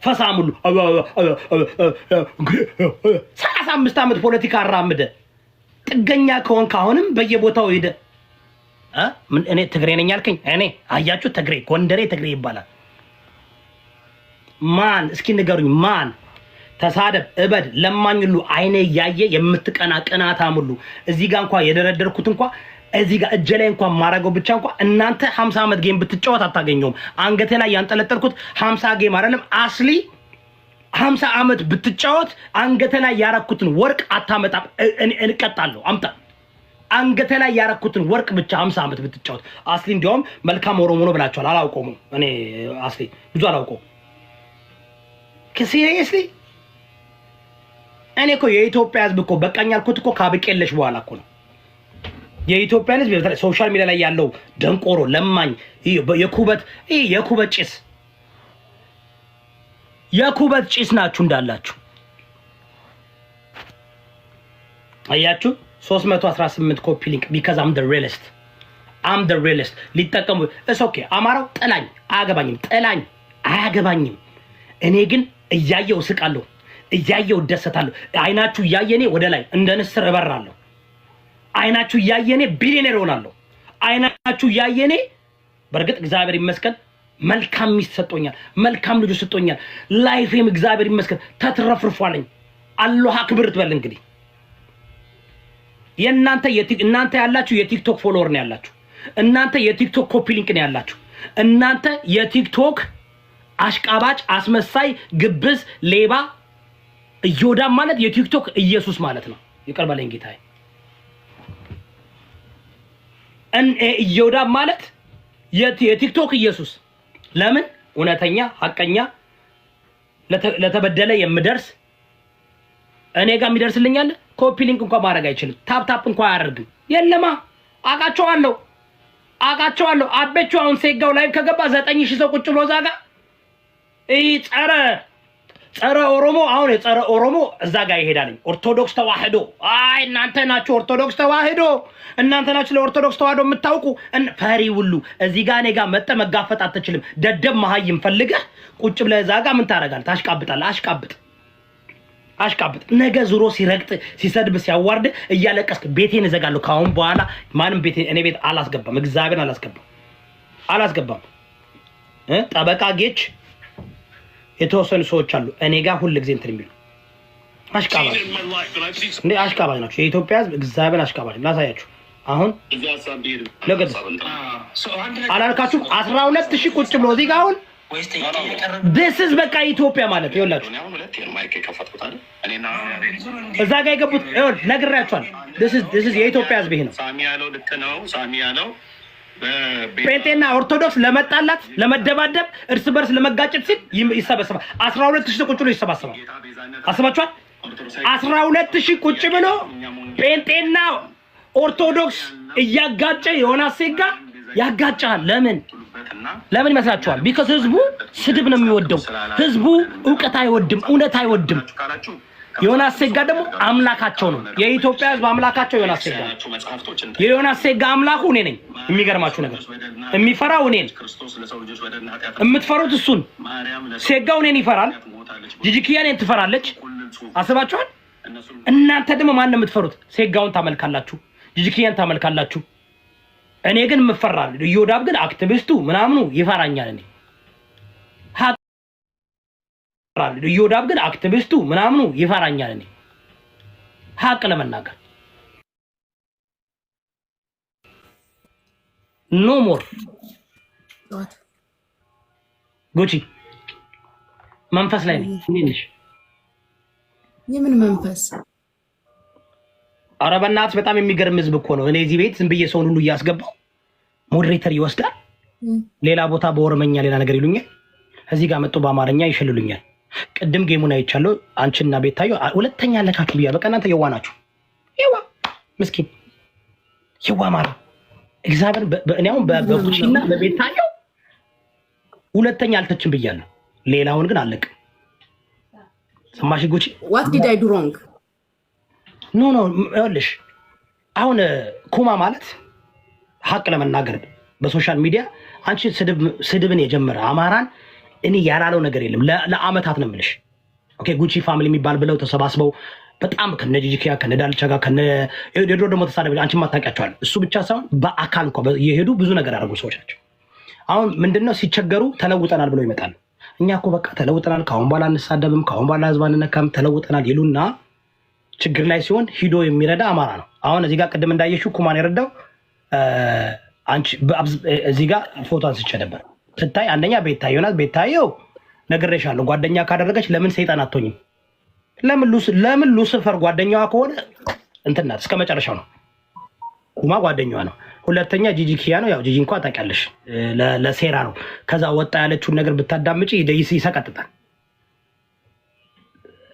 [SPEAKER 1] ፈሳም ሁሉ 35 ዓመት ፖለቲካ አራምደ ጥገኛ ከሆንክ አሁንም በየቦታው ሄደ። እኔ ትግሬ ነኝ አልከኝ። እኔ አያችሁ ትግሬ ጎንደሬ ትግሬ ይባላል። ማን እስኪ ንገሩኝ? ማን ተሳደብ እበድ ለማኝ ሁሉ አይኔ ያየ የምትቀና ቅናታም ሁሉ እዚህ ጋር እንኳን የደረደርኩት እንኳን እዚህ ጋር እጄ ላይ እንኳን ማረገው ብቻ እንኳን እናንተ 50 ዓመት ጌም ብትጫወት አታገኘውም። አንገቴ ላይ ያንጠለጠልኩት 50 ጌም አይደለም አስሊ 50 ዓመት ብትጫወት አንገቴ ላይ ያረኩትን ወርቅ አታመጣም። እንቀጣለሁ። አምጣ አንገቴ ላይ ያረኩትን ወርቅ ብቻ 50 ዓመት ብትጫወት። አስሊ እንዲያውም መልካም ኦሮሞ ነው ብላችኋል። አላውቀውም እኔ አስሊ ብዙ አላውቀውም። ከሲሪየስሊ እኔ እኮ የኢትዮጵያ ህዝብ እኮ በቃኝ ያልኩት እኮ ካብቄለሽ በኋላ እኮ ነው። የኢትዮጵያ ህዝብ ሶሻል ሚዲያ ላይ ያለው ደንቆሮ ለማኝ የኩበት ጭስ ናችሁ እንዳላችሁ አያችሁ። 318 ኮፒ ሊንክ because I'm the realist ሊጠቀሙ ኦኬ። አማራው ጥላኝ አያገባኝም። እኔ ግን እያየው ስቃለሁ፣ እያየው ደሰታለሁ። አይናችሁ እያየኔ ወደ ላይ እንደ ንስር እበራለሁ። አይናችሁ እያየኔ ቢሊየነር ሆናለሁ። አይናችሁ እያየኔ በርግጥ እግዚአብሔር ይመስገን መልካም ሚስት ሰጥቶኛል፣ መልካም ልጆች ሰጥቶኛል። ላይፌም እግዚአብሔር ይመስገን ተትረፍርፏልኝ። አላህ አክብር ትበል። እንግዲህ እናንተ ያላችሁ የቲክቶክ ፎሎወር ነው ያላችሁ። እናንተ የቲክቶክ ኮፒ ሊንክ ነው ያላችሁ። እናንተ የቲክቶክ አሽቃባጭ፣ አስመሳይ፣ ግብዝ፣ ሌባ እዮዳብ ማለት የቲክቶክ ኢየሱስ ማለት ነው። ይቅር በለኝ ጌታዬ። እዮዳብ ማለት የቲክቶክ ኢየሱስ። ለምን? እውነተኛ ሐቀኛ፣ ለተበደለ የምደርስ እኔ ጋር የሚደርስልኛል። ኮፒ ሊንክ እንኳን ማድረግ አይችልም። ታፕ እንኳን አያደርግም። የለማ አውቃቸዋለሁ። አቤቹ አሁን ሴጋው ላይ ከገባ 9000 ሰው ቁጭ ብሎ እዛ ጋር ጸረ ኦሮሞ አሁን የጸረ ኦሮሞ እዛ ጋር ይሄዳልኝ። ኦርቶዶክስ ተዋህዶ እናንተ ናችሁ ኦርቶዶክስ ተዋህዶ፣ እናንተ ናችሁ ለኦርቶዶክስ ተዋህዶ የምታውቁ ፈሪ ሁሉ እዚህ ጋር እኔ ጋር መጠ መጋፈጥ አትችልም። ደደብ መሀይም ፈልገህ ቁጭ ብለህ እዛ ጋር ምን ታደርጋለህ? ታሽቃብጣለህ። አሽቃብጥ። ነገ ዙሮ ሲረግጥ ሲሰድብ ሲያዋርድ እያለቀስክ ቤቴን እዘጋለሁ። ካሁን በኋላ ማንም እኔ ቤት አላስገባም። እግዚአብሔርን አላስገባም። ጠበቃ ጌች የተወሰኑ ሰዎች አሉ እኔ ጋር ሁሉ ጊዜ እንትን የሚሉ አሽቃባጭ ናቸው። የኢትዮጵያ ሕዝብ እግዚአብሔር አሽቃባጭ ላሳያችሁ። አሁን ለገድ አላልካችሁ 12000 ቁጭ ብሎ እዚህ ጋር አሁን this is በቃ ኢትዮጵያ ማለት ይኸውላችሁ እዛ ጋር የገቡት ነግሬያችኋል። this is የኢትዮጵያ ሕዝብ ይሄ ነው። ጴንጤና ኦርቶዶክስ ለመጣላት ለመደባደብ እርስ በርስ ለመጋጨት ሲል ይሰበሰባል። 12000 ቁጭ ብሎ ይሰበሰባል። አስባችኋል? 12000 ቁጭ ብሎ ጴንጤና ኦርቶዶክስ እያጋጨ ዮናስ ሴጋ ያጋጫል። ለምን ይመስላችኋል? ቢኮዝ ህዝቡ ስድብ ነው የሚወደው። ህዝቡ እውቀት አይወድም፣ እውነት አይወድም። ዮናስ ሴጋ ደግሞ አምላካቸው ነው። የኢትዮጵያ ህዝብ አምላካቸው ዮናስ ሴጋ ነው። የዮናስ ሴጋ አምላኩ እኔ ነኝ። የሚገርማችሁ ነገር የሚፈራው እኔን፣ የምትፈሩት እሱን። ሴጋው እኔን ይፈራል፣ ጂጂኪያ እኔን ትፈራለች። አስባችኋል? እናንተ ደግሞ ማን ነው የምትፈሩት? ሴጋውን ታመልካላችሁ፣ ጂጂኪያን ታመልካላችሁ። እኔ ግን የምፈራለሁ። እዮዳብ ግን አክቲቪስቱ ምናምኑ ይፈራኛል። እኔ እዮዳብ ግን አክቲቪስቱ ምናምኑ ይፈራኛል። እኔ ሀቅ ለመናገር ኖ ሞር ጉቺ መንፈስ ላይ ነኝ። እንዴት?
[SPEAKER 6] የምን መንፈስ?
[SPEAKER 1] ኧረ በእናትህ በጣም የሚገርም ህዝብ እኮ ነው። እኔ እዚህ ቤት ዝም ብዬ ሰውን ሁሉ እያስገባው ሞዴሬተር ይወስዳል። ሌላ ቦታ በኦሮመኛ ሌላ ነገር ይሉኛል። እዚህ ጋር መጥቶ በአማርኛ ይሸልሉኛል። ቅድም ጌሙን አይቻለሁ። አንቺና ቤታዮ ሁለተኛ አለካክ ብያ። በቃ እናንተ የዋ ናችሁ። የዋ ምስኪን የዋ ማራ እግዚአብሔር እኔ አሁን በጉቺና በቤታዮ ሁለተኛ አልተችም ብያለሁ። ሌላውን ግን አለቅ። ሰማሽ ጉቺ?
[SPEAKER 6] what did I do wrong?
[SPEAKER 1] ኖ ይኸውልሽ አሁን ኩማ ማለት ሀቅ ለመናገር በሶሻል ሚዲያ አንቺ ስድብን የጀመረ አማራን እኔ ያላለው ነገር የለም። ለአመታት ነው የምልሽ። ኦኬ ጉቺ ፋሚሊ የሚባል ብለው ተሰባስበው በጣም ከነጂጂኪያ ከነዳልቻ ጋር የድሮ ደግሞ ተሳደብ አንቺ ማታውቂያቸዋል። እሱ ብቻ ሳይሆን በአካል እንኳን የሄዱ ብዙ ነገር ያደረጉ ሰዎች ናቸው። አሁን ምንድነው ሲቸገሩ ተለውጠናል ብለው ይመጣሉ። እኛ እኮ በቃ ተለውጠናል፣ ካሁን በኋላ አንሳደብም፣ ካሁን በኋላ ህዝብ አንነካም፣ ተለውጠናል ይሉና ችግር ላይ ሲሆን ሂዶ የሚረዳ አማራ ነው። አሁን እዚህ ጋር ቅድም እንዳየሽው ኩማን የረዳው አንቺ እዚህ ጋር ፎቶ አንስቼ ነበር። ስታይ አንደኛ ቤታዮ ናት። ቤታዮ ነግሬሻለሁ፣ ጓደኛ ካደረገች ለምን ሰይጣን አትሆኝም? ለምን ሉሲፈር ጓደኛዋ ከሆነ እንትን ናት፣ እስከ መጨረሻው ነው። ኩማ ጓደኛዋ ነው። ሁለተኛ ጂጂኪያ ነው። ያው ጂጂ እንኳን ታውቂያለሽ ለሴራ ነው። ከዛ ወጣ ያለችውን ነገር ብታዳምጪ ይሰቀጥጣል።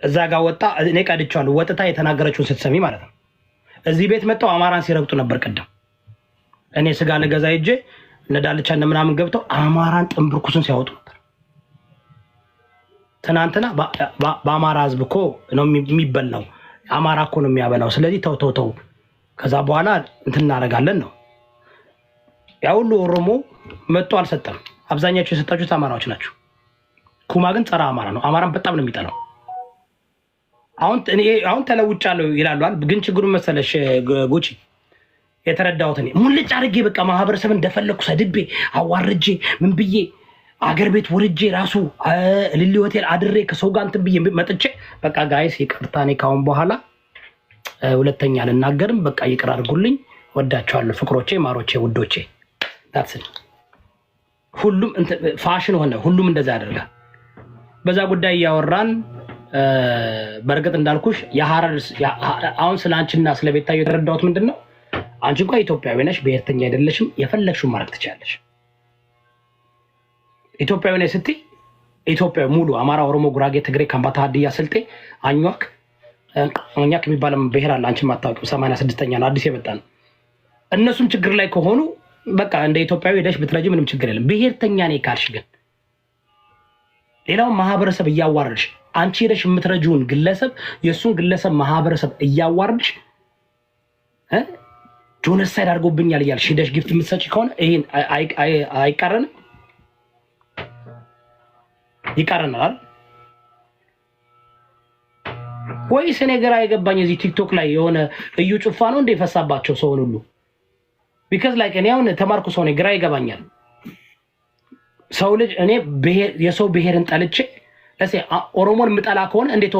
[SPEAKER 1] እዛ ጋር ወጣ እኔ ቀድቻለሁ። ወጥታ የተናገረችውን ስትሰሚ ማለት ነው። እዚህ ቤት መጣው አማራን ሲረግጡ ነበር። ቅድም እኔ ስጋ ለገዛ ሄጄ ነዳልቻ ምናምን ገብተው አማራን ጥንብርኩስን ሲያወጡ ነበር። ትናንትና በአማራ ህዝብ እኮ ነው የሚበላው፣ አማራ እኮ ነው የሚያበላው። ስለዚህ ተው ከዛ በኋላ እንትን እናደርጋለን ነው። ያ ሁሉ ኦሮሞ መጥቶ አልሰጠም። አብዛኛቸው የሰጣችሁት አማራዎች ናቸው። ኩማ ግን ጸረ አማራ ነው። አማራን በጣም ነው የሚጠላው። አሁን ተለውጫለሁ ይላሉ። ግን ችግሩ መሰለሽ ጉቺ የተረዳሁት እኔ ሙልጭ አድርጌ በቃ ማህበረሰብ እንደፈለኩ ሰድቤ አዋርጄ ምን ብዬ አገር ቤት ወርጄ ራሱ ልሊ ሆቴል አድሬ ከሰው ጋር እንትን ብዬ መጥቼ በቃ ጋይስ ይቅርታ እኔ ካሁን በኋላ ሁለተኛ አልናገርም፣ በቃ ይቅር አድርጉልኝ፣ ወዳቸዋለሁ፣ ፍቅሮቼ፣ ማሮቼ፣ ውዶቼ። ታትስ ሁሉም ፋሽን ሆነ፣ ሁሉም እንደዛ ያደርጋል። በዛ ጉዳይ እያወራን በርግጥ እንዳልኩሽ አሁን ስለ አንቺና ስለ ቤታዮ የተረዳሁት ምንድነው፣ አንቺ እንኳን ኢትዮጵያዊ ነሽ፣ ብሔርተኛ አይደለሽም፣ የፈለግሽውን ማድረግ ትችላለሽ። ኢትዮጵያዊ ነሽ ስትይ ኢትዮጵያዊ ሙሉ አማራ፣ ኦሮሞ፣ ጉራጌ፣ ትግሬ፣ ከምባታ፣ ሀዲያ፣ ስልጤ፣ አኟክ የሚባል ብሔር አለ፣ አንቺ የማታውቂው 86ኛ ነው፣ አዲስ የመጣ ነው። እነሱም ችግር ላይ ከሆኑ በቃ እንደ ኢትዮጵያዊ ሄደሽ ብትረጂ ምንም ችግር የለም። ብሔርተኛ ነኝ ካልሽ ግን ሌላውን ማህበረሰብ እያዋረድሽ አንቺ ሄደሽ የምትረጂውን ግለሰብ የእሱን ግለሰብ ማህበረሰብ እያዋረድሽ ጆኖሳይድ አድርጎብኛል እያልሽ ሄደሽ ጊፍት የምትሰጪ ከሆነ ይሄን አይቃረንም? ይቃረናል ወይስ እኔ ግራ የገባኝ እዚህ ቲክቶክ ላይ የሆነ እዩ ጩፋ ነው እንደ የፈሳባቸው ሰውን ሁሉ ቢካዝ ላይክ እኔ አሁን ተማርኩ ሰው ነኝ፣ ግራ ይገባኛል። ሰው ልጅ እኔ የሰው ብሔርን ጠልቼ ኦሮሞን ምጠላ ከሆነ እንዴት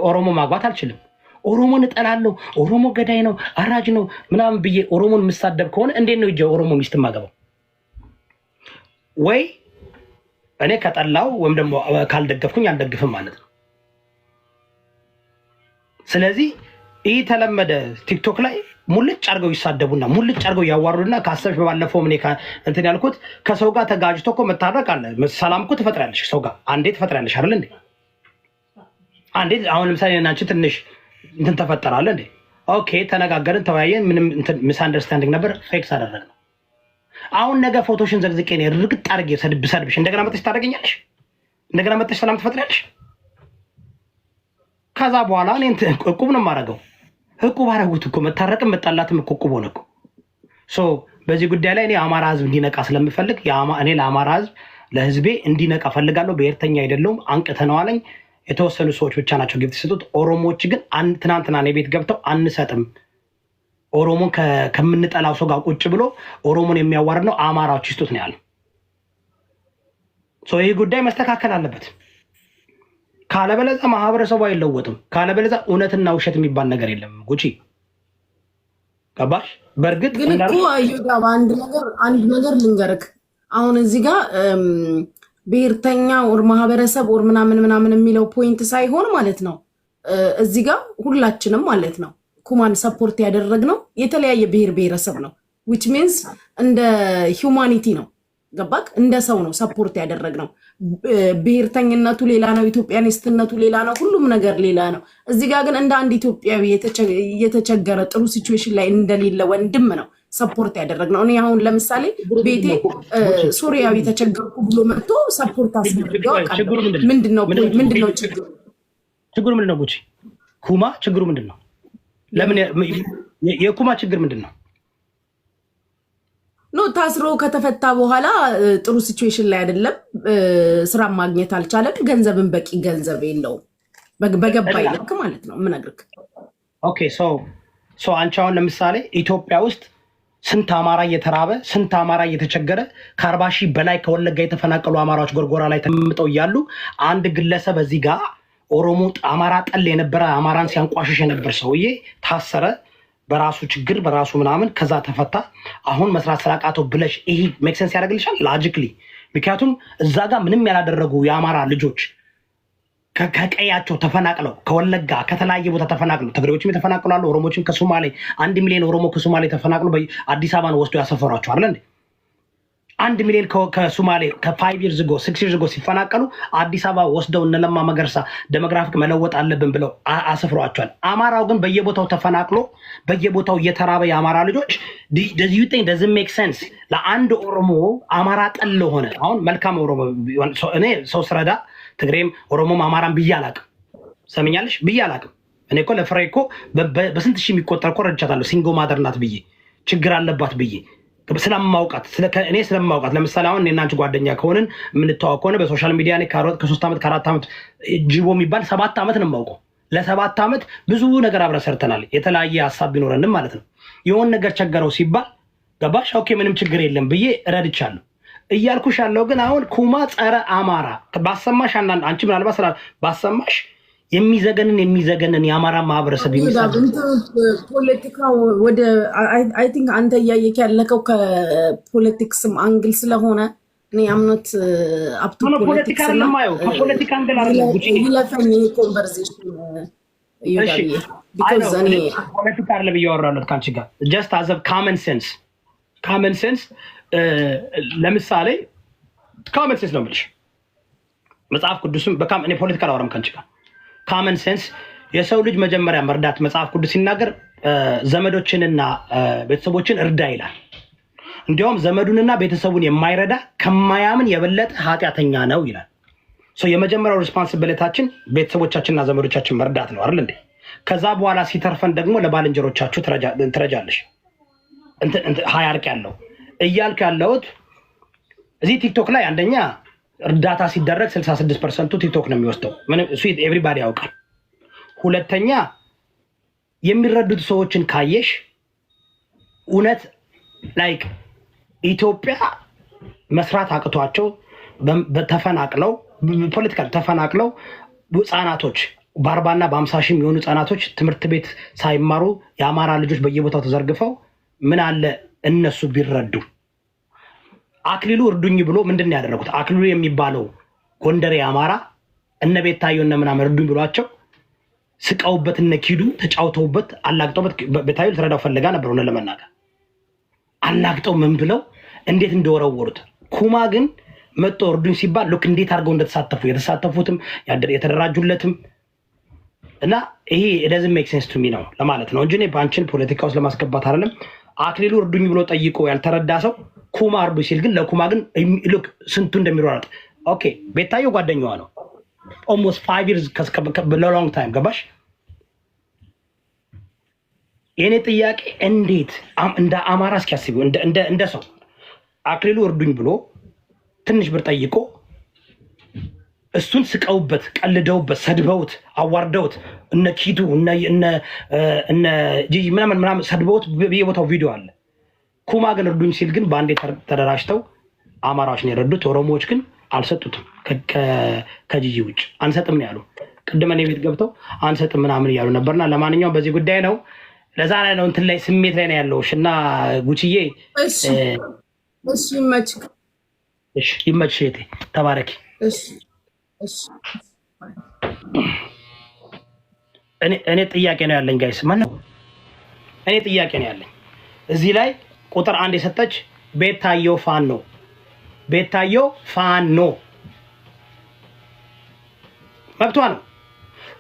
[SPEAKER 1] ኦሮሞ ማግባት አልችልም? ኦሮሞን እጠላለሁ፣ ኦሮሞ ገዳይ ነው፣ አራጅ ነው ምናምን ብዬ ኦሮሞን የምሳደብ ከሆነ እንዴት ነው ኦሮሞ ሚስት ማገባው? ወይ እኔ ከጠላው ወይም ደግሞ ካልደገፍኩኝ አልደግፍም ማለት ነው። ስለዚህ ይህ ተለመደ። ቲክቶክ ላይ ሙልጭ አድርገው ይሳደቡና ሙልጭ አድርገው ያዋሩና ካሰብሽ ባለፈው ምን እንትን ያልኩት ከሰው ጋር ተጋጅቶ እኮ መታረቅ አለ። ሰላም እኮ ትፈጥራለሽ፣ ሰው ጋር አንዴ ትፈጥራለሽ አይደል እንዴ? አንዴ አሁን ለምሳሌ እናንቺ ትንሽ እንትን ተፈጠራለ እንዴ? ኦኬ ተነጋገርን፣ ተወያየን፣ ምንም እንትን ሚስ አንደርስታንዲንግ ነበር፣ ፌክስ አደረግነው። አሁን ነገ ፎቶሽን ዘግዝቄ ነው ርግጥ አድርጌ ሰድብሽ እንደገና መጥተሽ ታደርገኛለሽ፣ እንደገና መጥተሽ ሰላም ትፈጥራለሽ። ከዛ በኋላ እኔ እቁብ ነው የማደርገው። እቁብ አደረጉት እኮ መታረቅም መጣላትም እኮ እቁብ ሆነ እኮ። ሶ በዚህ ጉዳይ ላይ እኔ አማራ ህዝብ እንዲነቃ ስለምፈልግ እኔ ለአማራ ህዝብ ለህዝቤ እንዲነቃ ፈልጋለሁ። ብሔርተኛ አይደለሁም። አንቅተነዋለኝ። የተወሰኑ ሰዎች ብቻ ናቸው ጊፍት ሲሰጡት። ኦሮሞዎች ግን ትናንትና እኔ ቤት ገብተው አንሰጥም፣ ኦሮሞን ከምንጠላው ሰው ጋር ቁጭ ብሎ ኦሮሞን የሚያዋርድ ነው አማራዎች ይስጡት ነው ያለው። ይህ ጉዳይ መስተካከል አለበት። ካለበለዛ ማህበረሰቡ አይለወጥም። ካለበለዛ እውነትና ውሸት የሚባል ነገር የለም። ጉቺ ገባሽ? በእርግጥ
[SPEAKER 9] ግን እኮ አዩዳ አንድ ነገር ልንገርክ። አሁን እዚህ ጋር ብሔርተኛ ኦር ማህበረሰብ ኦር ምናምን የሚለው ፖይንት ሳይሆን ማለት ነው እዚህ ጋር ሁላችንም ማለት ነው ኩማን ሰፖርት ያደረግነው የተለያየ ብሔር ብሔረሰብ ነው። which means እንደ ሂውማኒቲ ነው። ገባክ? እንደ ሰው ነው ሰፖርት ያደረግነው። ብሔርተኝነቱ ሌላ ነው፣ ኢትዮጵያኒስትነቱ ሌላ ነው፣ ሁሉም ነገር ሌላ ነው። እዚህ ጋር ግን እንደ አንድ ኢትዮጵያዊ የተቸገረ ጥሩ ሲቹዌሽን ላይ እንደሌለ ወንድም ነው ሰፖርት ያደረግነው። እኔ አሁን ለምሳሌ ቤቴ ሶሪያዊ ተቸገርኩ ብሎ መጥቶ ሰፖርት አስደርገው ምንድነው ችግሩ?
[SPEAKER 1] ችግሩ ምንድነው? ጉቺ ኩማ ችግሩ ምንድነው? ለምን የኩማ ችግር ምንድነው?
[SPEAKER 9] ኖ ታስሮ ከተፈታ በኋላ ጥሩ ሲቹዌሽን ላይ አይደለም። ስራ ማግኘት አልቻለም። ገንዘብን በቂ ገንዘብ የለውም። በገባይ ልክ ማለት ነው የምነግርህ። ኦኬ
[SPEAKER 1] ሶ አንቺ አሁን ለምሳሌ ኢትዮጵያ ውስጥ ስንት አማራ እየተራበ ስንት አማራ እየተቸገረ ከ40 ሺህ በላይ ከወለጋ የተፈናቀሉ አማራዎች ጎርጎራ ላይ ተቀምጠው እያሉ አንድ ግለሰብ እዚህ ጋር ኦሮሞ አማራ ጠል የነበረ አማራን ሲያንቋሽሽ የነበር ሰውዬ ታሰረ። በራሱ ችግር በራሱ ምናምን ከዛ ተፈታ። አሁን መስራት ስላቃተው ብለሽ ይሄ ሜክ ሴንስ ያደርግልሻል ላጂክሊ? ምክንያቱም እዛ ጋር ምንም ያላደረጉ የአማራ ልጆች ከቀያቸው ተፈናቅለው ከወለጋ ከተለያየ ቦታ ተፈናቅለው ትግሬዎችም የተፈናቅሉ ኦሮሞችም ከሶማሌ 1 ሚሊዮን ኦሮሞ ከሶማሌ ተፈናቅለው በአዲስ አበባን ወስዶ ያሰፈሯቸው አይደል እንዴ? 1 ሚሊዮን ከሶማሌ ከ5 years ago 6 years ago ሲፈናቀሉ አዲስ አበባ ወስደው እነለማ መገርሳ ዴሞግራፊክ መለወጥ አለብን ብለው አሰፍሯቸዋል። አማራው ግን በየቦታው ተፈናቅሎ በየቦታው እየተራበ የአማራ ልጆች does you think doesn't make sense ለአንድ ኦሮሞ አማራ ጠል ሆነ። አሁን መልካም ኦሮሞ እኔ ሰው ስረዳ ትግሬም ኦሮሞም አማራም ብዬ አላቅም። ሰምኛለሽ? ብዬ አላቅም። እኔ እኮ ለፍሬ እኮ በስንት ሺህ የሚቆጠር እኮ ረድቻታለሁ። ሲንጎ ማደር ናት ብዬ ችግር አለባት ብዬ ስለማውቃት እኔ ስለማውቃት። ለምሳሌ አሁን እኔና አንቺ ጓደኛ ከሆንን የምንተዋወቅ ከሆነ በሶሻል ሚዲያ ላይ ከ3 ዓመት ከ4 ዓመት ጅቦ የሚባል 7 ዓመት ነው የማውቀው። ለ7 ዓመት ብዙ ነገር አብረን ሰርተናል። የተለያየ ሀሳብ ቢኖረንም ማለት ነው። የሆነ ነገር ቸገረው ሲባል ገባሽ? ኦኬ ምንም ችግር የለም ብዬ ረድቻለሁ። እያልኩሽ ያለው ግን አሁን ኩማ ጸረ አማራ ባሰማሽ አንቺ ምናልባት ባሰማሽ የሚዘገንን የአማራ ማህበረሰብ
[SPEAKER 9] ፖለቲካው ወደ አይ ቲንክ አንተ እያየክ ያለከው ከፖለቲክስም አንግል ስለሆነ እኔ አምኖት አፕቱ
[SPEAKER 1] ፖለቲካ ለማየው ከፖለቲካ አንግል አይደለም ጉቺ
[SPEAKER 9] ይለፈኝ ኮንቨርሴሽን ይላል because እኔ
[SPEAKER 1] ፖለቲካ አይደለም እያወራሁት ካንቺ ጋር just as a common sense ለምሳሌ common sense ነው የምልሽ መጽሐፍ ቅዱስም በካም እኔ ፖለቲካ አላወራም ካንቺ ጋር common sense የሰው ልጅ መጀመሪያ መርዳት መጽሐፍ ቅዱስ ሲናገር ዘመዶችንና ቤተሰቦችን እርዳ ይላል እንዲያውም ዘመዱንና ቤተሰቡን የማይረዳ ከማያምን የበለጠ ኃጢአተኛ ነው ይላል ሶ የመጀመሪያው ሪስፖንሲቢሊቲያችን ቤተሰቦቻችንና ዘመዶቻችን መርዳት ነው አይደል እንዴ ከዛ በኋላ ሲተርፈን ደግሞ ለባልንጀሮቻችሁ ትረጃለሽ እንት ሃያርቅ ያለው እያልኩ ያለውት እዚህ ቲክቶክ ላይ አንደኛ እርዳታ ሲደረግ 66% ቲክቶክ ነው የሚወስደው ምን እሱ ኤቭሪባዲ ያውቃል ሁለተኛ የሚረዱት ሰዎችን ካየሽ እውነት ላይክ ኢትዮጵያ መስራት አቅቷቸው በተፈናቅለው ፖለቲካል ተፈናቅለው ህፃናቶች በ40 እና በ50 ሺህ የሚሆኑ ህፃናቶች ትምህርት ቤት ሳይማሩ የአማራ ልጆች በየቦታው ተዘርግፈው ምን አለ እነሱ ቢረዱ አክሊሉ እርዱኝ ብሎ ምንድነው ያደረጉት አክሊሉ የሚባለው ጎንደሬ አማራ እነ ቤታዮ እነ ምናምን እርዱኝ ብሏቸው ስቃውበት እነ ኪዱ ተጫውተውበት አላግጠውበት ቤታዮ ተረዳው ፈልጋ ነበር ነው ለመናገር አላግጠው ምን ብለው እንዴት እንደወረወሩት ኩማ ግን መጥቶ እርዱኝ ሲባል ሉክ እንዴት አድርገው እንደተሳተፉ የተሳተፉትም የተደራጁለትም እና ይሄ it doesn't make sense to me ነው ለማለት ነው እንጂ እኔ ባንቺን ፖለቲካ ውስጥ ለማስገባት አይደለም አክሊሉ እርዱኝ ብሎ ጠይቆ ያልተረዳ ሰው ኩማ እርዱ ሲል ግን ለኩማ ግን ሉክ ስንቱ እንደሚሯሯጥ ኦኬ ቤታዮ ጓደኛዋ ነው almost 5 years long time ገባሽ የኔ ጥያቄ እንዴት እንደ አማራ እስኪያስቢው እንደ ሰው አክሊሉ እርዱኝ ብሎ ትንሽ ብር ጠይቆ እሱን ስቀውበት ቀልደውበት ሰድበውት አዋርደውት እነ ኪዱ እነ ጂጂ ምናምን ሰድበውት በየቦታው ቪዲዮ አለ ኩማ ግን እርዱኝ ሲል ግን ባንዴ ተደራጅተው አማራዎች ነው የረዱት ኦሮሞዎች ግን አልሰጡትም ከጂጂ ውጭ አንሰጥም ያሉ ቅድም እኔ ቤት ገብተው አንሰጥም ምናምን ያሉ ነበርና ለማንኛውም በዚህ ጉዳይ ነው ለዛ ላይ ነው እንትን ላይ ስሜት ላይ ነው ያለውሽና ጉቺዬ
[SPEAKER 9] እሺ
[SPEAKER 1] ይመችሽ እቴ ተባረኪ እኔ ጥያቄ ነው ያለኝ ጋይስ ማን ነው እኔ ጥያቄ ነው ያለኝ እዚህ ላይ ቁጥር 1 የሰጠች ቤታዮ ፋኖ መብቷ ነው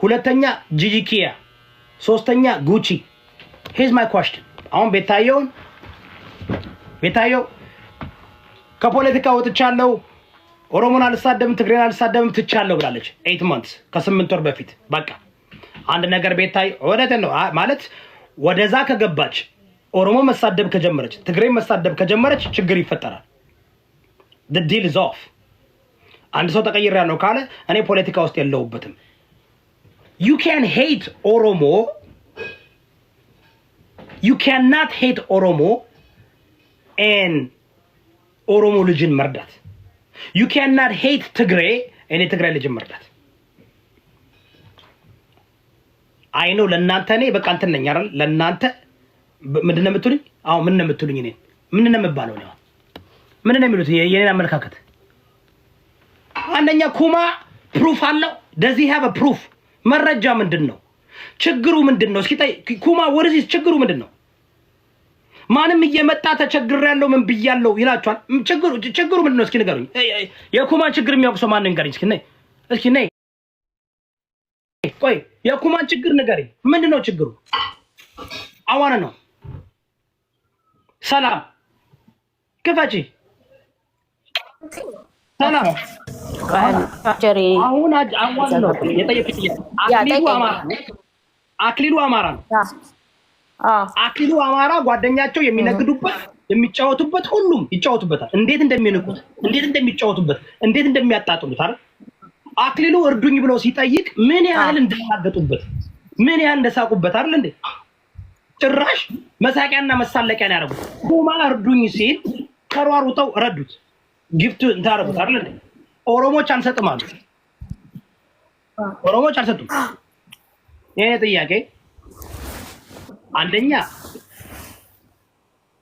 [SPEAKER 1] ሁለተኛ ጂጂኪያ ሶስተኛ ጉቺ here's my question አሁን ቤታዮ ከፖለቲካ ወጥቻለሁ ኦሮሞን አልሳደብም ትግሬን አልሳደብም ትቻለሁ ብላለች 8 months ከ8 ወር በፊት በቃ አንድ ነገር ቤታዮ ወደተ ነው ማለት ወደዛ ከገባች ኦሮሞ መሳደብ ከጀመረች ትግሬ መሳደብ ከጀመረች ችግር ይፈጠራል the deal is off አንድ ሰው ተቀይሬያለሁ ካለ እኔ ፖለቲካ ውስጥ የለውበትም you can hate ኦሮሞ you cannot hate ኦሮሞ and ኦሮሞ ልጅን መርዳት you cannot hate ትግሬ and ትግሬ ልጅን መርዳት አይ ነው ለእናንተ እኔ በቃ እንትን ነኝ አይደል ለእናንተ ምንድነው የምትሉኝ አዎ ምን ነው የምትሉኝ እኔ ምን ነው የምባለው ነው ምን ነው የሚሉት የኔን አመለካከት አንደኛ ኩማ ፕሩፍ አለው does he have a proof መረጃ ምንድነው ችግሩ ምንድነው እስኪ ኩማ ወርዚ ችግሩ ምንድነው ማንም እየመጣ ተቸግሬያለሁ ምን ብያለሁ ይላችኋል ችግሩ ምንድነው እስኪ ንገሩኝ የኩማ ችግር የሚያውቅ ሰው ማን ንገሪኝ እስኪ ነይ ቆይ የኩማን ችግር ንገሪኝ ምንድነው ችግሩ አዋና ነው ሰላም ክፈቺ ሰላም አሁን አዋና ነው የጠየቁት አክሊሉ አማራ ነው አክሊሉ አማራ ጓደኛቸው የሚነግዱበት የሚጫወቱበት ሁሉም ይጫወቱበታል እንዴት እንደሚንቁት እንዴት እንደሚጫወቱበት እንዴት እንደሚያጣጥሉት አይደል አክሊሉ እርዱኝ ብሎ ሲጠይቅ ምን ያህል እንደተናገጡበት ምን ያህል እንደሳቁበት አይደል እንዴ ጭራሽ መሳቂያና መሳለቂያን ያደረጉት ኩማ እርዱኝ ሲል ተሯሩጠው ረዱት ጊፍት እንታረጉት አይደል? ኦሮሞች አንሰጥም አሉ። ኦሮሞች አልሰጡም። የኔ ጥያቄ አንደኛ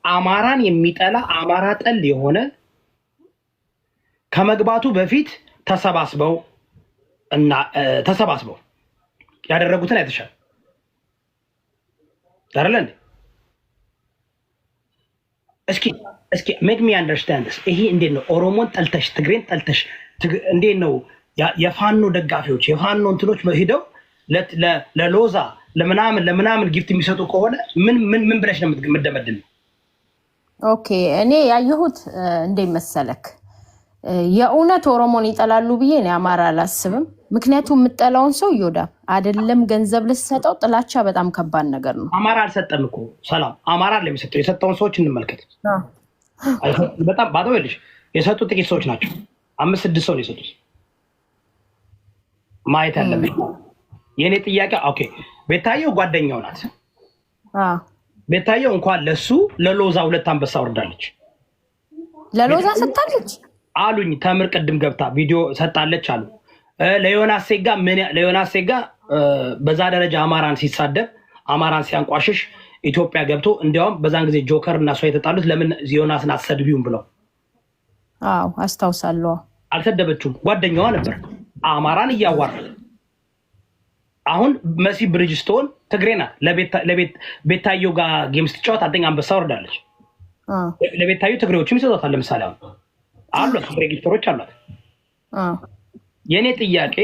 [SPEAKER 1] አማራን የሚጠላ አማራ ጠል የሆነ ከመግባቱ በፊት ተሰባስበው ያደረጉትን አይተሻል አይደል እንዴ? እስኪ ሜክ ሚ አንደርስታንድ ይሄ እንዴት ነው? ኦሮሞን ጠልተሽ ትግሬን ጠልተሽ እንዴት ነው የፋኖ ደጋፊዎች የፋኖ እንትኖች ሄደው ለሎዛ ለምናምን ጊፍት የሚሰጡ ከሆነ ምን ብለሽ ነው የምትደመድም?
[SPEAKER 10] ኦኬ እኔ ያየሁት እንዴት መሰለክ የእውነት ኦሮሞን ይጠላሉ ብዬ እኔ አማራ አላስብም። ምክንያቱም የምጠላውን ሰው ይወዳል አይደለም ገንዘብ ልሰጠው ጥላቻ በጣም ከባድ ነገር ነው።
[SPEAKER 1] አማራ አልሰጠም እኮ ሰላም አማራ ለሚሰጠው የሰጠውን ሰዎች እንመልከት። በጣም ባዶ ልጅ የሰጡት ጥቂት ሰዎች ናቸው። 5-6 ሰው ነው የሰጡት። ማየት ያለብኝ የኔ ጥያቄ ኦኬ ቤታየው ጓደኛው ናት። ቤታየው እንኳን ለሱ ለሎዛ 2 አንበሳ ወርዳለች።
[SPEAKER 10] ለሎዛ ሰጣለች
[SPEAKER 1] አሉኝ። ተምር ቅድም ገብታ ቪዲዮ ሰጣለች አሉ። ለዮናስ ሴጋ በዛ ደረጃ አማራን ሲሳደብ አማራን ሲያንቋሽሽ ኢትዮጵያ ገብቶ እንዲያውም በዛን ጊዜ ጆከር እና ሰው የተጣሉት ለምን ዮናስን አትሰድቢውም ብለው።
[SPEAKER 10] አዎ አስታውሳለሁ።
[SPEAKER 1] አልሰደበችውም፣ ጓደኛዋ ነበር አማራን እያዋራል። አሁን መሲ ብሪጅስቶን ትግሬ ናት። ለቤታየው ጋር ጌም ስትጫወት አንደኛ አንበሳ ወርዳለች። ለቤታየው ትግሬዎችም ይሰጧታል። ለምሳሌ አሏት ትግሬ ጊፍተሮች አሏት። የኔ ጥያቄ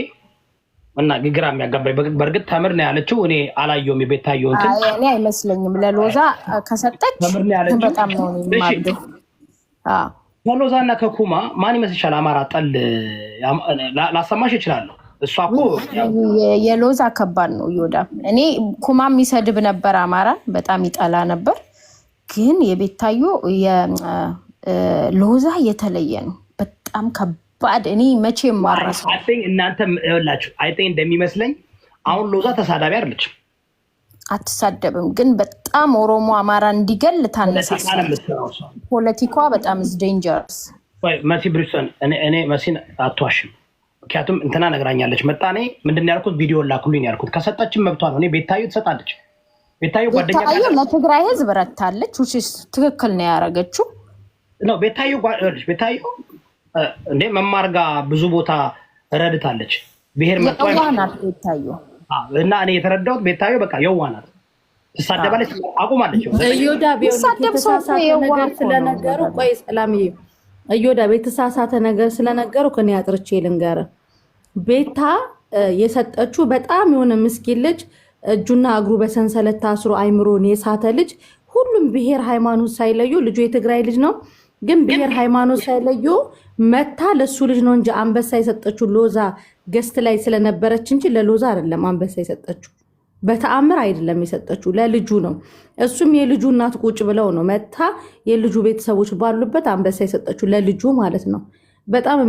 [SPEAKER 1] እና ግራ የሚያጋባኝ በእርግጥ ተምር ነው ያለችው። እኔ አላየሁም የቤታየው እንትን
[SPEAKER 10] እኔ አይመስለኝም። ለሎዛ ከሰጠች በጣም ነው የሚማርደው።
[SPEAKER 1] ከሎዛ እና ከኩማ ማን ይመስልሻል አማራ ጠል? ላሰማሽ እችላለሁ። እሷ እኮ
[SPEAKER 10] የሎዛ ከባድ ነው ይወዳ። እኔ ኩማ የሚሰድብ ነበር አማራ በጣም ይጠላ ነበር። ግን የቤታየው የሎዛ የተለየ ነው በጣም ከባድ። እኔ መቼም ማረሰው
[SPEAKER 1] እናንተ ይኸውላችሁ እንደሚመስለኝ አሁን ሎዛ ተሳዳቢ አይደለች፣
[SPEAKER 10] አትሳደብም። ግን በጣም ኦሮሞ አማራ እንዲገል ታነሳሳለች። ፖለቲኳ በጣም is dangerous።
[SPEAKER 1] መሲ ብሪጅስቶን እኔ መሲን አትዋሽም። ምክንያቱም እንትና ነግራኛለች። መጣኔ ምንድን ነው ያልኩት? ቪዲዮ ላኩልኝ ያልኩት። ከሰጠችን መብቷ ነው። እኔ ቤታየው ትሰጣለች። ቤታየው ጓደኛ
[SPEAKER 10] ለትግራይ ህዝብ ረታለች። ትክክል ነው ያደረገችው
[SPEAKER 1] ነው። ቤታየው እንዴ መማር ጋር ብዙ ቦታ ረድታለች። ብሔር
[SPEAKER 10] የዋናት ቤታየው
[SPEAKER 1] እና እኔ የተረዳሁት ቤታየው በቃ የዋናት ትሳደባለች፣ አቁማለች።
[SPEAKER 9] እዮዳ የተሳሳተ ነገር ስለነገሩ ቆይ ሰላምዬ እዮዳ የተሳሳተ ነገር ስለነገሩ ከኔ አጥርቼ ልንገር። ቤታ የሰጠችው በጣም የሆነ ምስኪን ልጅ እጁና እግሩ በሰንሰለት ታስሮ አይምሮን የሳተ ልጅ ሁሉም ብሔር ሃይማኖት ሳይለዩ ልጁ የትግራይ ልጅ ነው፣ ግን ብሔር ሃይማኖት ሳይለዩ መታ ለሱ ልጅ ነው እንጂ አንበሳ የሰጠችው ሎዛ ገስት ላይ ስለነበረች እንጂ ለሎዛ አይደለም አንበሳ የሰጠችው። በተአምር አይደለም የሰጠችው ለልጁ ነው። እሱም የልጁ እናት ቁጭ ብለው ነው መታ የልጁ ቤተሰቦች ባሉበት አንበሳ የሰጠችው ለልጁ ማለት ነው። በጣም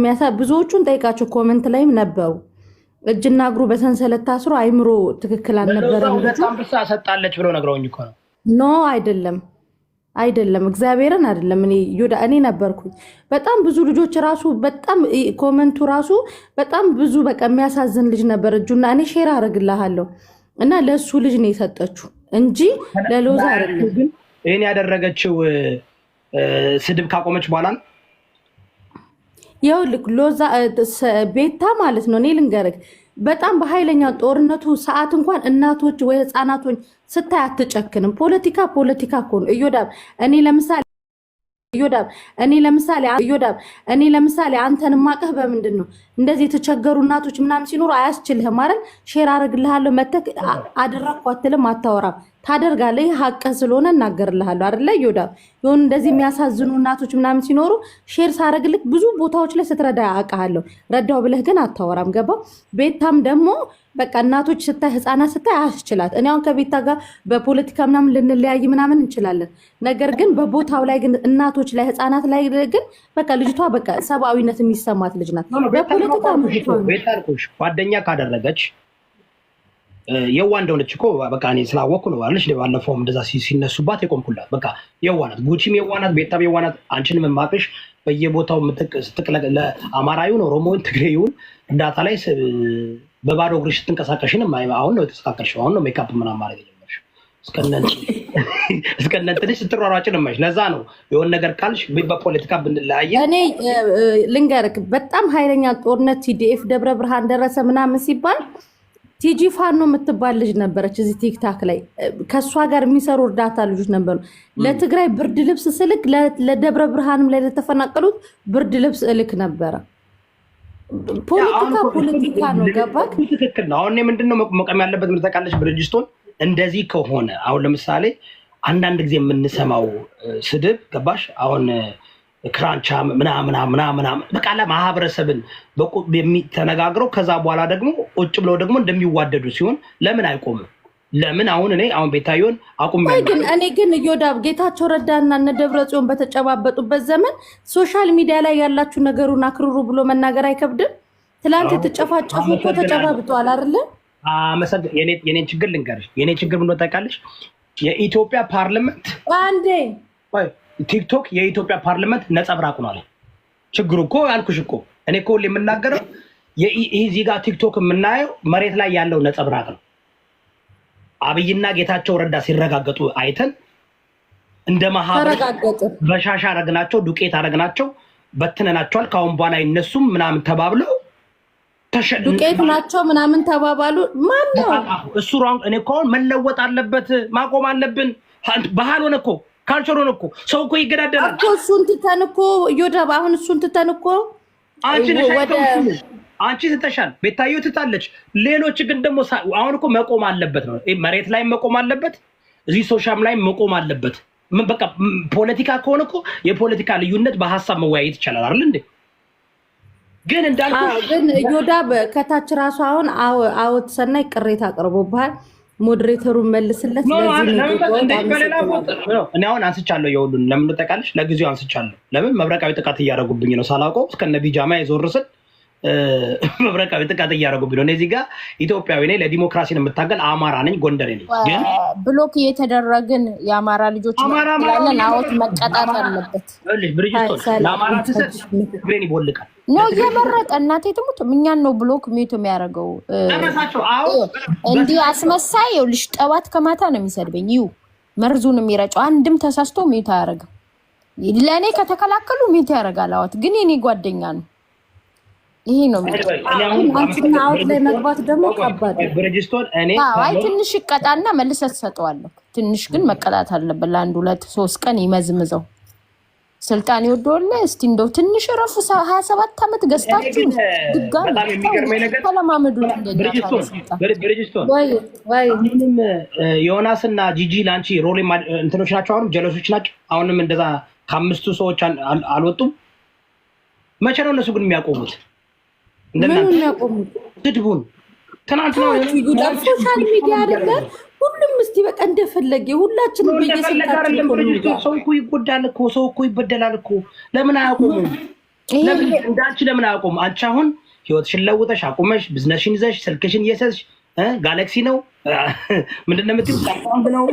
[SPEAKER 9] ብዙዎቹን ጠይቃቸው ኮመንት ላይም ነበሩ። እጅና እግሩ በሰንሰለት ታስሮ አይምሮ ትክክል አልነበረም።
[SPEAKER 1] አንበሳ ሰጣለች ብለው ነግረውኝ እኮ ነው።
[SPEAKER 9] ኖ አይደለም እግዚአብሔርን አይደለም። እኔ ነበርኩኝ። በጣም ብዙ ልጆች ራሱ በጣም ኮመንቱ ራሱ በጣም ብዙ በቃ የሚያሳዝን ልጅ ነበር። እጁና እኔ ሼር አደርግልሃለሁ እና ለሱ ልጅ ነው የሰጠችው እንጂ ለሎዛ አይደለም።
[SPEAKER 1] ግን ይሄን ያደረገችው ስድብ ካቆመች በኋላ ነው።
[SPEAKER 9] ይኸውልህ ሎዛ ቤታ ማለት ነው። እኔ ልንገርህ በጣም በኃይለኛ ጦርነቱ ሰዓት እንኳን እናቶች ወይ ህፃናቶች ስታይ አትጨክንም። ፖለቲካ እኮ ነው። እዮዳብ እኔ ለምሳሌ አንተን ማቀህ በምንድን ነው እንደዚህ የተቸገሩ እናቶች ምናምን ሲኖሩ አያስችልህም አይደል? ሼር አደርግልሃለሁ መተክ አደረግኩ አትልም፣ አታወራም፣ ታደርጋለህ። ይህ ሀቅህ ስለሆነ እናገርልሃለሁ አይደለ? እዮዳብ የሆኑ እንደዚህ የሚያሳዝኑ እናቶች ምናምን ሲኖሩ ሼር ሳረግልክ ብዙ ቦታዎች ላይ ስትረዳ አውቃለሁ። ረዳው ብለህ ግን አታወራም። ገባ? ቤታም ደግሞ በቃ እናቶች ስታይ ህፃናት ስታይ አያስችላት። እኔ አሁን ከቤታ ጋር በፖለቲካ ምናምን ልንለያይ ምናምን እንችላለን። ነገር ግን በቦታው ላይ ግን እናቶች ላይ ህፃናት ላይ ግን በቃ ልጅቷ በቃ ሰብአዊነት የሚሰማት ልጅ ናት። በፖለቲካ
[SPEAKER 1] ቤታ ጓደኛ ካደረገች የዋ እንደሆነች እኮ በቃ እኔ ስላወቅኩ ነው አለች። ባለፈውም እንደዛ ሲነሱባት የቆምኩላት በቃ የዋናት፣ ጉቺም የዋናት፣ ቤታም የዋናት። አንቺንም የማቅሽ በየቦታው ስትቅለቅ ለአማራዊውን ኦሮሞውን ትግሬውን እርዳታ ላይ በባዶ እግርሽ ስትንቀሳቀሽንም አሁን ነው የተስተካከልሽው። አሁን ነው ሜካፕ ምናምን ማድረግ የጀመርሽ። እስከነ እንትንሽ ስትሯሯጭ ነው የማይሽ። ለዛ ነው የሆነ ነገር ካልሽ በፖለቲካ ብንለያየ
[SPEAKER 10] እኔ ልንገርክ በጣም ኃይለኛ ጦርነት ቲዲኤፍ ደብረ ብርሃን ደረሰ ምናምን ሲባል ቲጂ ፋኖ የምትባል ልጅ ነበረች እዚህ ቲክታክ ላይ ከእሷ ጋር የሚሰሩ እርዳታ ልጆች ነበሩ። ለትግራይ ብርድ ልብስ ስልክ ለደብረ ብርሃንም ላይ ለተፈናቀሉት ብርድ ልብስ እልክ ነበረ። ፖለቲካ ነው። ገባክ?
[SPEAKER 1] ትክክል ነው። አሁን ምንድነው መቆም ያለበት? ምን ታውቃለች? ብርጅስቶን እንደዚህ ከሆነ አሁን ለምሳሌ አንዳንድ ጊዜ የምንሰማው ስድብ ገባሽ? አሁን ክራንቻ ምናምን በቃ ለማህበረሰብን ተነጋግረው ከዛ በኋላ ደግሞ ቁጭ ብለው ደግሞ እንደሚዋደዱ ሲሆን ለምን አይቆምም? ለምን አሁን ቤታዮን አቁም።
[SPEAKER 10] እኔ ግን ዮዳብ ጌታቸው ረዳና እነ ደብረጽዮን በተጨባበጡበት ዘመን ሶሻል ሚዲያ ላይ ያላችሁ ነገሩን አክርሩ ብሎ መናገር አይከብድም? ትላንት የተጨፋጨፉ እኮ ተጨባብጠዋል አይደለ?
[SPEAKER 1] የኔን ችግር ልንገርሽ። የኔ ችግር ምን ታውቃለሽ? የኢትዮጵያ ፓርላመንት
[SPEAKER 10] አንዴ
[SPEAKER 1] ቲክቶክ የኢትዮጵያ ፓርላመንት ነጸብራቅ ነው አለ። ችግሩ እኮ ያልኩሽ እኮ እኔ እኮ የምናገረው እዚህ ጋር ቲክቶክ የምናየው መሬት ላይ ያለው ነጸብራቅ ነው። አብይና ጌታቸው ረዳ ሲረጋገጡ አይተን እንደ ማህበር በሻሻ አረግናቸው፣ ዱቄት አረግናቸው፣ በትነናቸዋል። ካሁን በኋላ እነሱም ምናምን ተባብለው
[SPEAKER 10] ዱቄት ናቸው ምናምን ተባባሉ። ማን ነው
[SPEAKER 1] እሱ? እኔ እኮ አሁን መለወጥ አለበት፣ ማቆም አለብን። ባህል ሆነ እኮ ካልቸር ሆነ እኮ ሰው እኮ ይገዳደራል
[SPEAKER 10] እኮ። እሱን ትተን እኮ ዮዳብ አሁን እሱን ትተን እኮ
[SPEAKER 1] አንቺ ትተሻል፣ ቤታዮ ትታለች። ሌሎች ግን ደግሞ አሁን እኮ መቆም አለበት ነው። መሬት ላይ መቆም አለበት፣ እዚህ ሶሻል ላይ መቆም አለበት። በቃ ፖለቲካ ከሆነ እኮ የፖለቲካ ልዩነት በሀሳብ መወያየት ይቻላል አይደል እንዴ? ግን እንዳልኩ
[SPEAKER 10] ግን ዮዳብ ከታች ራሱ አሁን አውት ሰናይ ቅሬታ አቅርቦብሃል። ሞዴሬተሩን መልስለት።
[SPEAKER 1] እኔ አሁን አንስቻለሁ የሁሉን። ለምን ጠቃለሽ? ለጊዜው አንስቻለሁ። ለምን መብረቃዊ ጥቃት እያደረጉብኝ ነው ሳላውቀው እስከነ ቢጃማ የዞር ስል መብረቃዊ ጥቃት እያደረጉብኝ ነው። እዚህ ጋር ኢትዮጵያዊ ነኝ፣ ለዲሞክራሲን የምታገል አማራ ነኝ፣ ጎንደሬ ነኝ። ግን
[SPEAKER 10] ብሎክ እየተደረግን የአማራ ልጆች ላለን አወት መቀጣት አለበት።
[SPEAKER 1] ብርጅስቶን ለአማራ ትሰጥ ግሬን ይቦልቃል
[SPEAKER 10] ነው እየመረጠ እናቴ ትሙት እኛን ነው ብሎክ ሚዩት የሚያደርገው። እንዲህ አስመሳይ ይኸውልሽ፣ ጠዋት ከማታ ነው የሚሰድበኝ። ይሁ መርዙን የሚረጨው አንድም ተሳስቶ ሚዩት አያደርግም። ለእኔ ከተከላከሉ ሚዩት ያደርጋል። አወት ግን የኔ ጓደኛ ነው። ይሄ ነው አንቺና አውት ላይ መግባት ደግሞ ከባድ ነው።
[SPEAKER 1] ብርጅስቶን
[SPEAKER 10] አይ ትንሽ ይቀጣና መልሰህ ትሰጠዋለህ። ትንሽ ግን መቀጣት አለበት። ለአንድ 2-3 ቀን ይመዝምዘው። ስልጣን ይወደውለ እስቲ እንደው ትንሽ ረፉ። 27 ዓመት ገዝታችሁ ድጋሚ ተለማመዱ።
[SPEAKER 1] ብርጅስቶን ወይ ምንም ዮናስና ጂጂ ላንቺ ሮሌ እንትኖች ናቸው። አሁንም ጀለሶች ናቸው። አሁንም እንደዛ ከአምስቱ ሰዎች አልወጡም። መቼ ነው እነሱ ግን የሚያቆሙት? ስድቡን ትናንትና
[SPEAKER 10] ሶሻል ሚዲያ አይደለ ሁሉም እስቲ በቃ እንደፈለገ ሁላችንም በየስልካችን
[SPEAKER 1] ሰው እኮ ይጎዳል እኮ፣ ሰው እኮ ይበደላል እኮ። ለምን አያቆሙም? እንዳንቺ ለምን አያቆሙም? አንቺ አሁን ህይወትሽን ለውጠሽ አቁመሽ ቢዝነስሽን ይዘሽ ስልክሽን እየሰሽ ጋላክሲ ነው ምንድን ነው የምትይው? ሳምሰንግ ነው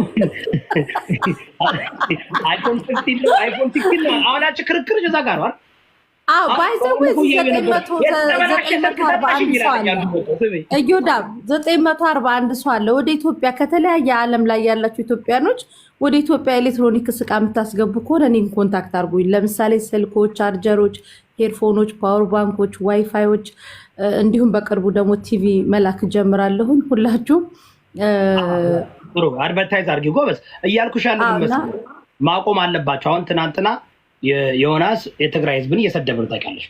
[SPEAKER 1] አይፎን 16 ነው አይፎን 16 ነው። አሁን አንቺ ክርክርሽ እዛ ጋር ነው።
[SPEAKER 10] ባይዘው 941 ሰው አለ ወደ ኢትዮጵያ። ከተለያየ ዓለም ላይ ያላችሁ ኢትዮጵያኖች ወደ ኢትዮጵያ ኤሌክትሮኒክስ እቃ የምታስገቡ ከሆነ እኔን ኮንታክት አድርጉኝ። ለምሳሌ ስልኮች፣ ቻርጀሮች፣ ሄድፎኖች፣ ፓወር ባንኮች፣ ዋይፋዮች እንዲሁም በቅርቡ ደግሞ ቲቪ መላክ ጀምራለሁኝ። ሁላችሁም
[SPEAKER 1] ጥሩ አድቨርታይዝ አድርጊ ጎበዝ እያልኩሽ ያለው ማቆም አለባቸው። አሁን ትናንትና የዮናስ የትግራይ ህዝብን እየሰደበ ነው ታውቂያለሽ።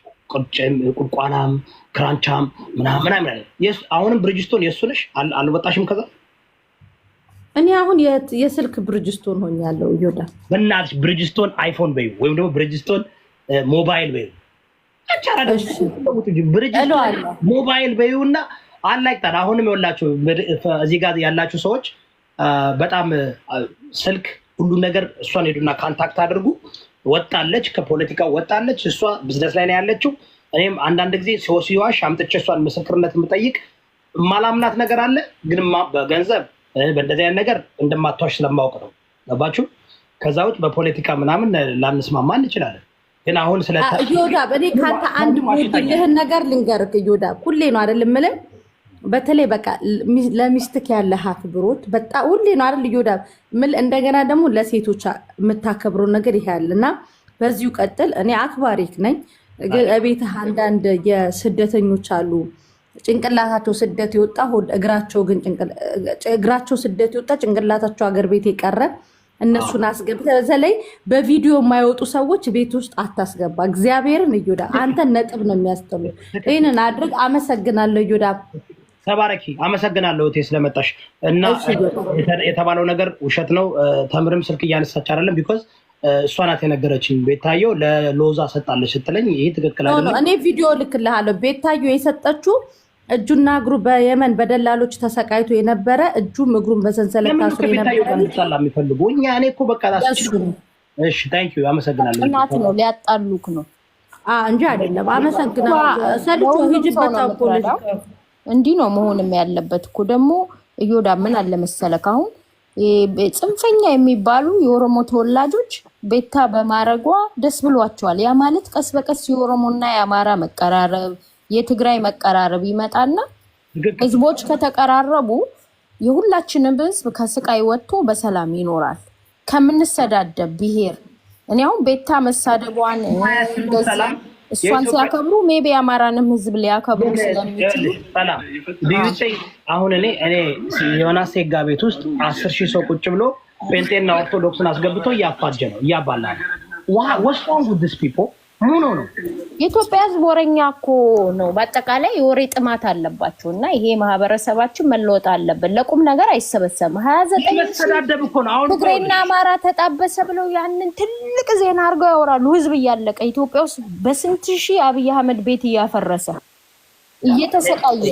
[SPEAKER 1] ቁርቋናም ክራንቻም ምናምን አሁንም ብርጅስቶን የእሱ ነሽ አልወጣሽም ከዛ?
[SPEAKER 10] እኔ አሁን የስልክ ብርጅስቶን ሆኛለሁ። ይወዳ
[SPEAKER 1] በእናትሽ ብርጅስቶን አይፎን በይው ወይም ደግሞ ብርጅስቶን ሞባይል በይው። ሞባይል በይውና አላይጣል። አሁንም ይኸውላችሁ እዚህ ጋር ያላችሁ ሰዎች በጣም ስልክ ሁሉ ነገር እሷን ሄዱና ካንታክት አድርጉ። ወጣለች፣ ከፖለቲካ ወጣለች። እሷ ቢዝነስ ላይ ነው ያለችው። እኔም አንዳንድ ጊዜ ሲዋሽ አምጥቼ እሷን ምስክርነት የምጠይቅ ማላምናት ነገር አለ ግን በገንዘብ በእንደዚህ አይነት ነገር እንደማትዋሽ ስለማውቅ ነው። ገባችሁ? ከዛ ውጭ በፖለቲካ ምናምን ላንስማማ እንችላለን። ግን አሁን ስለ
[SPEAKER 9] ዮዳብ እኔ ካንተ አንድ ሙድልህን ነገር ልንገርክ ዮዳብ፣ ሁሌ ነው አይደል የምልህ በተለይ በቃ ለሚስትክ ያለህ አክብሮት በጣም ሁሌ ነው አይደል ዮዳብ ምን እንደገና ደግሞ ለሴቶች የምታከብረው ነገር ይሄ አለና በዚሁ ቀጥል። እኔ አክባሪክ ነኝ። ቤትህ አንዳንድ የስደተኞች አሉ ጭንቅላታቸው ስደት ይወጣ እግራቸው ግን እግራቸው ስደት ይወጣ ጭንቅላታቸው አገር ቤት የቀረ እነሱን አስገብተህ በተለይ በቪዲዮ የማይወጡ ሰዎች ቤት ውስጥ አታስገባ። እግዚአብሔርን እዮዳ አንተ ነጥብ ነው የሚያስጥሉ። ይሄንን አድርግ። አመሰግናለሁ እዮዳ።
[SPEAKER 1] ተባረኪ። አመሰግናለሁ እቴ ስለመጣሽ እና የተባለው ነገር ውሸት ነው። ተምርም ስልክ እያነሳች አይደለም ቢኮዝ እሷ ናት የነገረችኝ። ቤታዮ ለሎዛ ሰጣለች ስትለኝ ይሄ ትክክል አይደለም።
[SPEAKER 9] እኔ ቪዲዮ ልክልሃለሁ። ቤታዮ የሰጠችው እጁና እግሩ በየመን በደላሎች ተሰቃይቶ የነበረ እጁም እግሩን በሰንሰለት ታስሮ የነበረ
[SPEAKER 1] የሚፈልጉ እኛ እኔ እኮ በቃ እሺ ታንክ ዩ አመሰግናለሁ።
[SPEAKER 10] እናት ነው ሊያጣሉክ ነው
[SPEAKER 9] እንጂ አይደለም። አመሰግናለሁ። ሰልቹ ሂጅበት አቆልሽ
[SPEAKER 10] እንዲህ ነው መሆንም ያለበት እኮ። ደግሞ እዮዳ ምን አለ መሰለክ አሁን ጽንፈኛ የሚባሉ የኦሮሞ ተወላጆች ቤታ በማረጓ ደስ ብሏቸዋል። ያ ማለት ቀስ በቀስ የኦሮሞና የአማራ መቀራረብ የትግራይ መቀራረብ ይመጣና ህዝቦች ከተቀራረቡ የሁላችንም ህዝብ ከስቃይ ወጥቶ በሰላም ይኖራል። ከምንሰዳደብ ብሄር እኔ አሁን ቤታ መሳደቧን እሷን ሲያከብሩ ሜቢ አማራንም ህዝብ ሊያከብሩ ስለሚችሉ
[SPEAKER 1] ሰላም ቢዩጨይ አሁን እኔ ዮናስ ሴጋ ቤት ውስጥ 10,000 ሰው ቁጭ ብሎ ጴንጤና ኦርቶዶክስን አስገብቶ እያፋጀ ነው እያባላ ነው። what's wrong with these people? ምን ነው
[SPEAKER 10] የኢትዮጵያ ህዝብ ወረኛ እኮ ነው። በአጠቃላይ የወሬ ጥማት አለባቸው እና ይሄ ማህበረሰባችን መለወጥ አለበት። ለቁም ነገር አይሰበሰብም። 29
[SPEAKER 1] ተዳደብ እኮ ነው አሁን
[SPEAKER 10] ትግሬና አማራ ተጣበሰ ብለው ያንን ትልቅ ዜና አድርገው ያወራሉ። ህዝብ እያለቀ ኢትዮጵያ ውስጥ በስንት ሺህ አብይ አህመድ ቤት እያፈረሰ እየተሰቃየ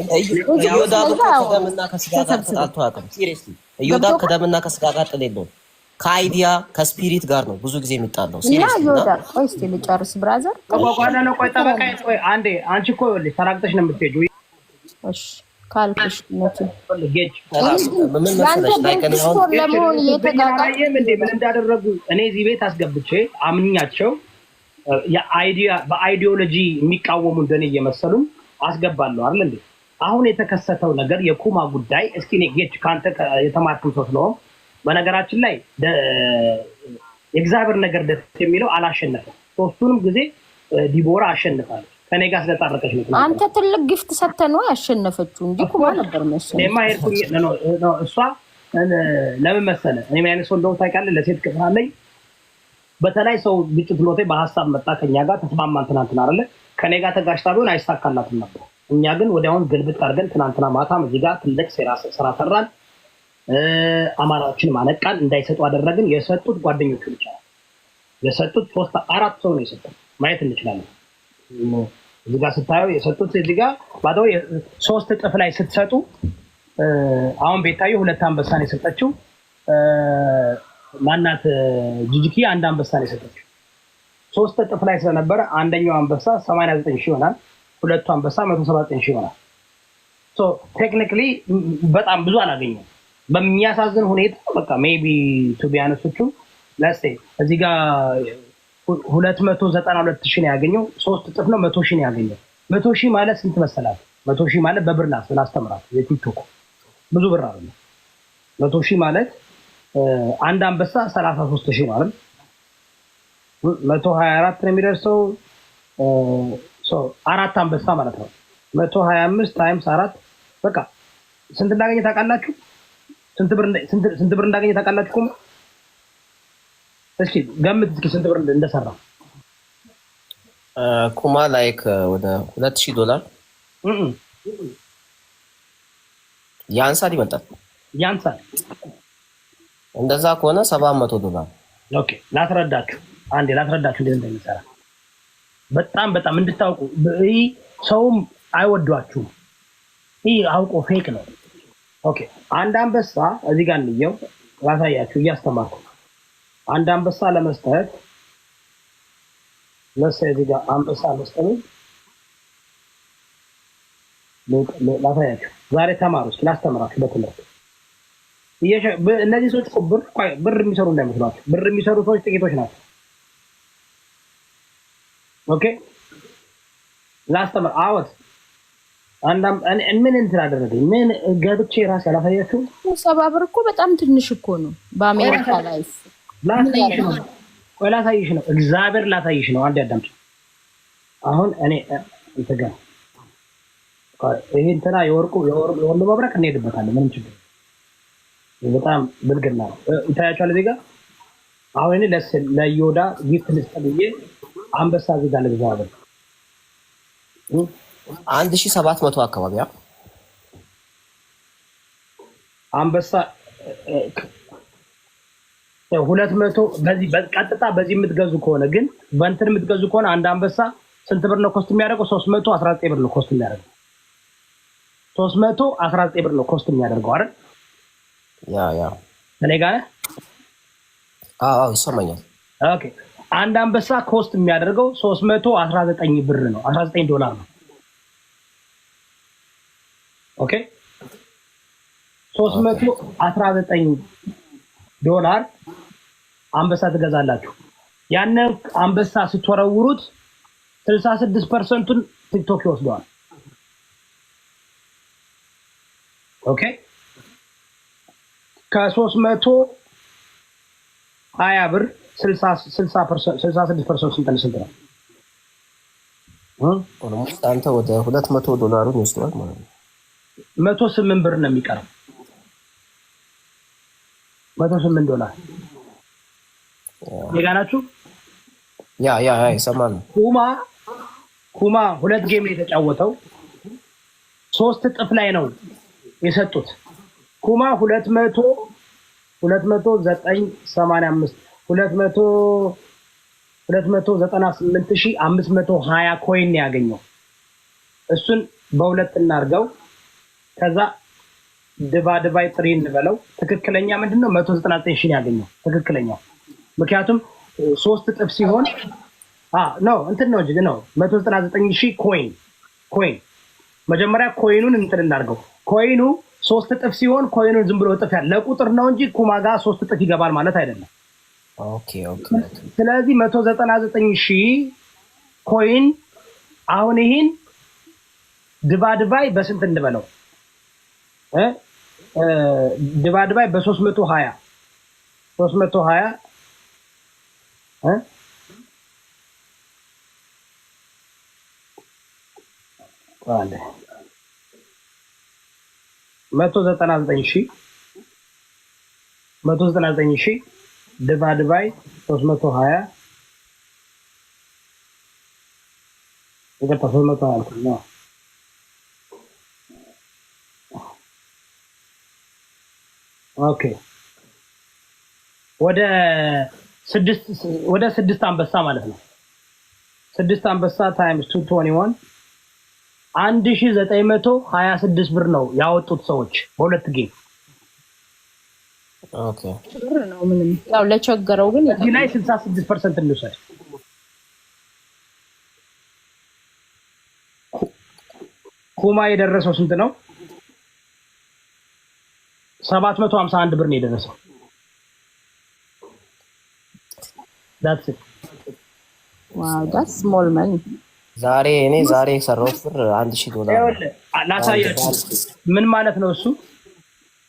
[SPEAKER 11] እዮዳብ ከደምና ከስጋ ጋር ተጣልቶ አያውቅም። ሲሪየስሊ እዮዳብ ከደምና ከስጋ ጋር ጥል የለውም። ከአይዲያ ከስፒሪት ጋር ነው ብዙ ጊዜ የሚጣለው።
[SPEAKER 10] ሲሪየስሊ እዮዳብ ቆይስ ልጨርስ ብራዘር።
[SPEAKER 1] ቆቋዳ ነው ቆይ ተበቃይ ቆይ አንዴ አንቺ እኮ ተራቅተሽ ነው የምትሄጂው።
[SPEAKER 10] እሺ ካልኩሽ ነቲ
[SPEAKER 1] ጌጅ
[SPEAKER 11] ምን መሰለሽ ላይከን አሁን
[SPEAKER 10] ለምን እየተጋጋየ
[SPEAKER 1] ምን እንዳደረጉ እኔ እዚህ ቤት አስገብቼ አምኛቸው የአይዲያ በአይዲዮሎጂ የሚቃወሙ እንደኔ እየመሰሉ አስገባለሁ አይደል እንዴ? አሁን የተከሰተው ነገር የኩማ ጉዳይ እስኪ እኔ ጌጅ ካንተ የተማርኩ ሰው ስለሆነ በነገራችን ላይ የእግዚአብሔር ነገር ደስ የሚለው አላሸነፈም። ሶስቱንም ጊዜ ዲቦራ አሸንፋለች ከኔ ጋር ስለጣረቀች ነው።
[SPEAKER 10] አንተ ትልቅ ጊፍት ሰጥተህ ነው ያሸነፈችው እንጂ ኩማ ነበር መሰለኝ።
[SPEAKER 1] እኔማ ሄድኩኝ ነው እሷ ለምን መሰለህ እኔ ምን አይነት ሰው እንደሆነ ታውቃለህ? ለሴት ቅጥና ላይ በተለይ ሰው ግጭት ብሎት በሐሳብ መጣ ከኛ ጋር ተስማማን። ትናንትና አይደለ ከኔ ጋር ተጋጭታ ቢሆን አይሳካላትም ነበር። እኛ ግን ወዲያውን ግልብጥ አድርገን ትናንትና ማታም እዚህ ጋር ትልቅ ስራ ሰራን። አማራዎችን ማነቃን እንዳይሰጡ አደረግን። የሰጡት ጓደኞቹ ብቻ የሰጡት 3-4 ሰው ነው የሰጡት። ማየት እንችላለን። እዚህ ጋር ስታየው የሰጡት እዚህ ጋር ባዶ 3 እጥፍ ላይ ስትሰጡ አሁን ቤታዩ 2 አንበሳ ነው የሰጠችው። ማናት ጂጂኪ 1 አንበሳ ነው የሰጠችው። 3 እጥፍ ላይ ስለነበረ አንደኛው አንበሳ 89,000 ይሆናል። ሁለቱ አንበሳ 179,000 ይሆናል። ሶ ቴክኒካሊ በጣም ብዙ አላገኘም። በሚያሳዝን ሁኔታ በቃ ሜቢ ቱ ቢ አነሱቹ ለስቴ እዚህ ጋር 292,000 ነው ያገኘው። 3 እጥፍ ነው 100,000 ነው ያገኘው። 100,000 ማለት ስንት መሰላት? 100,000 ማለት በብር ናት ስላስተምራት የቲክቶክ ብዙ ብር አይደለም። 100,000 ማለት አንድ አንበሳ 33,000 ማለት 124 ነው የሚደርሰው። ሶ 4 አንበሳ ማለት ነው 125 ታይምስ 4 በቃ ስንት እንዳገኘ ታውቃላችሁ? ስንት ብር እንዳገኘ ታውቃላችሁ? እስኪ ገምት እስኪ ስንት ብር እንደሰራ።
[SPEAKER 11] ኩማ ላይክ ወደ $2,000 ያንሳል ይመጣል።
[SPEAKER 1] ያንሳል።
[SPEAKER 11] እንደዛ ከሆነ $700።
[SPEAKER 1] ኦኬ ላስረዳችሁ እንዴት እንደሚሰራ በጣም እንድታውቁ። ይሄ ሰውም አይወዷችሁም። ይሄ አውቆ ፌክ ነው። ኦኬ አንድ አንበሳ እዚህ ጋር እንየው ላሳያችሁ እያስተማርኩ። አንድ አንበሳ ለመስጠት እዚህ ጋር አንበሳ መስጠት ላሳያችሁ። ዛሬ ተማሩ እስኪ ላስተምራችሁ በትምህርት እነዚህ ሰዎች ብር የሚሰሩ እንዳይመስሏቸው። ብር የሚሰሩ ሰዎች ጥቂቶች ናቸው። ኦኬ ላስተምር። አወት ምን እንትን አደረገኝ? ምን ገብቼ ራሴ አላሳያችሁ።
[SPEAKER 10] 70 ብር እኮ በጣም ትንሽ እኮ ነው በአሜሪካ ላይ።
[SPEAKER 1] ላሳይሽ ነው እግዚአብሔር ላሳይሽ ነው። አንድ ያዳምጪ። አሁን እኔ እንትጋ ይሄ እንትና የወርቁ መብረቅ እንሄድበታለን። ምንም ችግር በጣም ብልግና ነው። ይታያችኋል እዚህ ጋር። አሁን እኔ ለዮዳ ጊፍት ልስጥ ብዬ አንበሳ እዚህ ጋር ልግዛ አይደል
[SPEAKER 11] 1700 አካባቢ
[SPEAKER 1] አንበሳ 200 በዚህ ቀጥታ በዚህ የምትገዙ ከሆነ ግን በእንትን የምትገዙ ከሆነ አንድ አንበሳ ስንት ብር ነው ኮስት የሚያደርገው? 319 ብር ነው ኮስት የሚያደርገው። 319 ብር ነው ኮስት የሚያደርገው አይደል?
[SPEAKER 11] ያ
[SPEAKER 1] እኔ ጋር
[SPEAKER 11] ይሰማኛል።
[SPEAKER 1] ኦኬ አንድ አንበሳ ኮስት የሚያደርገው 319 ብር ነው፣ 19 ዶላር ነው። ኦኬ 319 ዶላር አንበሳ ትገዛላችሁ። ያንን አንበሳ ስትወረውሩት 66%ን ቲክቶክ ይወስደዋል። ኦኬ ከ320 ብር 66% ስንት ነው?
[SPEAKER 11] አንተ ወደ 200 ዶላሩን ይወስደዋል ማለት ነው።
[SPEAKER 1] 108 ብር ነው የሚቀረው። 108 ዶላር የጋናችሁ
[SPEAKER 11] ያ ይሰማል።
[SPEAKER 1] ኩማ 2 ጌም የተጫወተው 3 እጥፍ ላይ ነው የሰጡት። ኩማ 298,520 ኮይን ያገኘው። እሱን በሁለት እናርገው። ከዛ ድባይ ጥሪ እንበለው። ትክክለኛ ምንድነው 199 ሺህ ያገኘው ትክክለኛው። ምክንያቱም 3 እጥፍ ሲሆን ነው እንትን ነው እንጂ ነው 199 ሺህ ኮይን መጀመሪያ ኮይኑን እንትን እናርገው። ኮይኑ 3 እጥፍ ሲሆን ኮይኑን ዝም ብሎ እጥፍ ያለ ለቁጥር ነው እንጂ ኩማ ጋር 3 እጥፍ ይገባል ማለት አይደለም።
[SPEAKER 11] ኦኬ
[SPEAKER 1] ስለዚህ 199 ሺህ ኮይን አሁን ይሄን ድባይ በስንት እንበለው? ድባይ በ320 አለ 199 ሺህ ድባይ 320 ነው። ኦኬ ወደ 6 አንበሳ ማለት ነው። 6 አንበሳ ታይምስ 221 1926 ብር ነው ያወጡት ሰዎች በሁለት ጌም።
[SPEAKER 11] ኦኬ
[SPEAKER 10] ብር ነው ምንም ያው ለቸገረው ግን
[SPEAKER 1] እዚህ ላይ 66% እንውሰድ። ኩማ የደረሰው ስንት ነው? 751 ብር ነው የደረሰው። that's it
[SPEAKER 10] wow that's small money።
[SPEAKER 11] ዛሬ የሰራሁት ብር 1000 ዶላር
[SPEAKER 1] ላሳያችሁ። ምን ማለት ነው እሱ?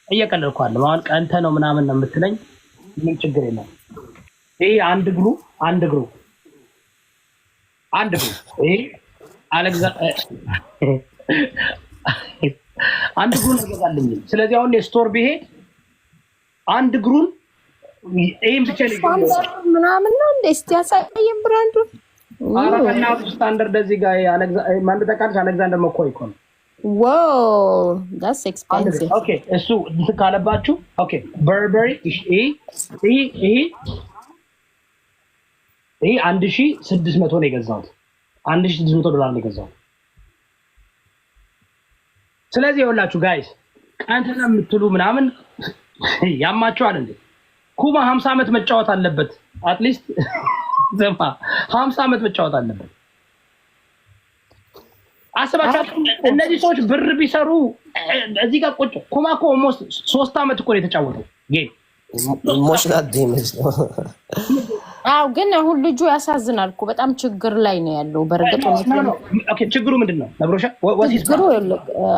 [SPEAKER 1] እየቀለድኩ አይደለም። አሁን ቀንተ ነው ምናምን ነው የምትለኝ፣ ምን ችግር የለም። ይሄ አንድ እግሩ ይሄ አንድ እግሩን ይገዛልኝ። ስለዚህ አሁን የስቶር ቢሄድ አንድ እግሩን ይሄን ብቻ ነው
[SPEAKER 10] ምናምን ነው እንደ እስቲ ያሳየን ብራንዱን።
[SPEAKER 1] አረፈና ስታንዳርድ እዚህ ጋር ማን ተቃርሽ አሌክዛንደር መኮይ እኮ ነው።
[SPEAKER 10] ዋው that's expensive።
[SPEAKER 1] ኦኬ እሱ ካለባችሁ ኦኬ በርበሪ ይሄ 1600 ነው የገዛሁት። 1600 ዶላር ነው የገዛሁት። ስለዚህ ይኸውላችሁ ጋይስ ቀንተና የምትሉ ምናምን ያማችኋል እንዴ? ኩማ 50 ዓመት መጫወት አለበት። አትሊስት ዘማ 50 ዓመት መጫወት አለበት። አስባችሁ እነዚህ ሰዎች ብር ቢሰሩ እዚህ ጋር ቁጭ ኩማኮ ኦልሞስት 3 አመት እኮ ነው የተጫወተው ጌም
[SPEAKER 11] ኢሞሽናል ዴሜጅ ነው።
[SPEAKER 10] አዎ ግን አሁን ልጁ ያሳዝናል እኮ በጣም ችግር ላይ ነው ያለው። በርግጥ
[SPEAKER 1] ኦኬ ችግሩ ምንድነው ነብሮሻ?
[SPEAKER 10] ችግሩ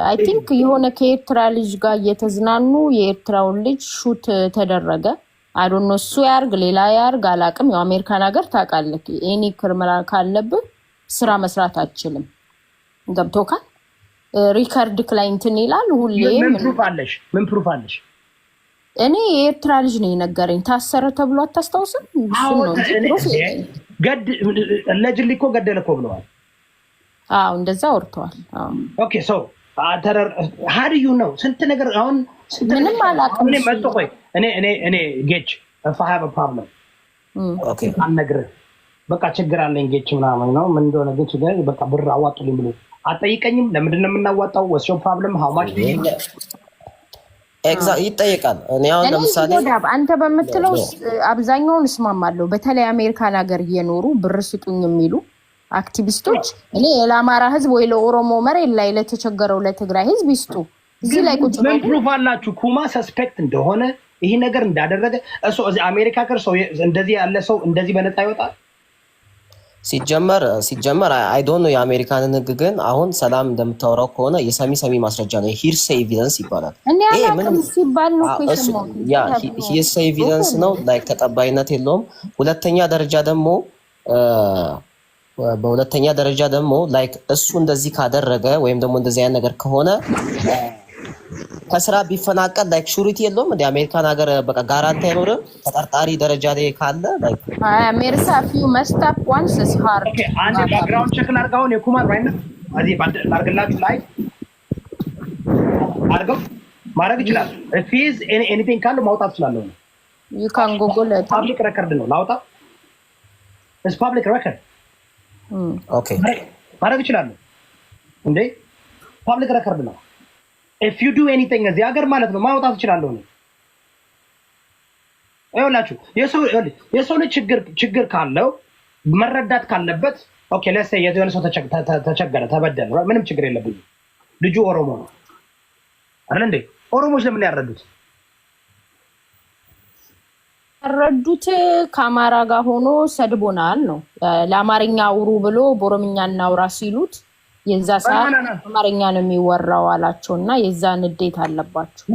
[SPEAKER 10] አይ ቲንክ የሆነ ከኤርትራ ልጅ ጋር እየተዝናኑ የኤርትራውን ልጅ ሹት ተደረገ። አይ ዶንት ኖ እሱ ያርግ ሌላ ያርግ አላቅም። ያው አሜሪካን ሀገር ታውቃለህ ኤኒ ክሪሚናል ካለብህ ስራ መስራት አትችልም። ገብቶካል? ሪከርድ ክላይንትን ይላል ሁሌ።
[SPEAKER 1] ምን ፕሩፍ አለሽ?
[SPEAKER 10] እኔ የኤርትራ ልጅ ነው የነገረኝ። ታሰረ ተብሎ አታስታውስም?
[SPEAKER 1] ለጅሊ እኮ ገደለ እኮ ብለዋል።
[SPEAKER 10] አዎ እንደዛ ወርተዋል።
[SPEAKER 1] ኦኬ ሶ ሀዲዩ ነው ስንት ነገር አሁን
[SPEAKER 10] ምንም አላውቅም።
[SPEAKER 1] እኔ መጥቶ ቆይ እኔ ጌች ፋሃብ ፕሮብለም ኦኬ አልነግርህ በቃ ችግር አለኝ ጌች ምናምን ነው ምን እንደሆነ ጌች ጋር በቃ ብር አዋጡልኝ ብሎ አጠይቀኝም። ለምንድን ነው የምናዋጣው? ወስዮ ፕሮብለም ሃው ማች
[SPEAKER 11] ይጠይቃል። እኔ አሁን ለምሳሌ
[SPEAKER 10] አንተ በምትለው አብዛኛውን እስማማለሁ። በተለይ አሜሪካን ሀገር እየኖሩ ብር ስጡኝ የሚሉ አክቲቪስቶች እኔ ለአማራ ህዝብ ወይ ለኦሮሞ መሬት ላይ ለተቸገረው ለትግራይ ህዝብ ይስጡ። እዚህ ላይ ቁጭ
[SPEAKER 1] ምን ፕሩፍ አላችሁ? ኩማ ሰስፔክት እንደሆነ ይሄ ነገር እንዳደረገ እሱ እዚህ አሜሪካ ሀገር ሰው እንደዚህ ያለ ሰው እንደዚህ በነፃ ይወጣል?
[SPEAKER 11] ሲጀመር አይ ዶንት ኖ የአሜሪካንን ህግ ግን አሁን ሰላም እንደምታወራው ከሆነ የሰሚ ማስረጃ ነው። ሂርሴ ኤቪደንስ ይባላል።
[SPEAKER 10] ይሄ ምንም ሲባል ነው
[SPEAKER 11] ሂርሴ ኤቪደንስ ነው። ላይክ ተቀባይነት የለውም። በሁለተኛ ደረጃ ደግሞ ላይክ እሱ እንደዚህ ካደረገ ወይም ደግሞ እንደዚህ አይነት ነገር ከሆነ ከስራ ቢፈናቀል ላይክ ሹሪቲ የለውም። እንደ አሜሪካን ሀገር በቃ ጋራንቲ አይኖርም። ተጠርጣሪ ደረጃ ላይ ካለ ላይክ
[SPEAKER 10] አሜሪካ ፊው መስታፕ ዋንስ ኢዝ ሃርድ
[SPEAKER 1] ኦኬ አንድ ባክግራውንድ ቼክ ላድርጋውን የኩማን ራይት ነው አዚ ላድርግላችሁ ላይ አድርገው ማድረግ ይችላል። ፊዝ ኤኒቲንግ ካለ ማውጣት ይችላል።
[SPEAKER 10] ዩ ካን ጉግል
[SPEAKER 1] ፐብሊክ ሬከርድ ነው ላውጣ ኢዝ ፐብሊክ ሬከርድ
[SPEAKER 11] ኦኬ
[SPEAKER 1] ማድረግ ይችላል እንዴ ፐብሊክ ሬከርድ ነው። if you do anything እዚህ ሀገር ማለት ነው ማውጣት ይችላል ነው አይውላችሁ። የሰው ልጅ ችግር ካለው መረዳት ካለበት ኦኬ ለሰ የሆነ ሰው ተቸገረ ተበደለ ምንም ችግር የለብኝም። ልጁ ኦሮሞ ነው አይደል እንዴ? ኦሮሞች ለምን ያረዱት?
[SPEAKER 10] ያረዱት ከአማራ ጋር ሆኖ ሰድቦናል ነው። ለአማርኛ አውሩ ብሎ በኦሮምኛ እናውራ ሲሉት የዛ ሰዓት አማርኛ ነው የሚወራው አላቸውና የዛ ንዴት አለባቸው።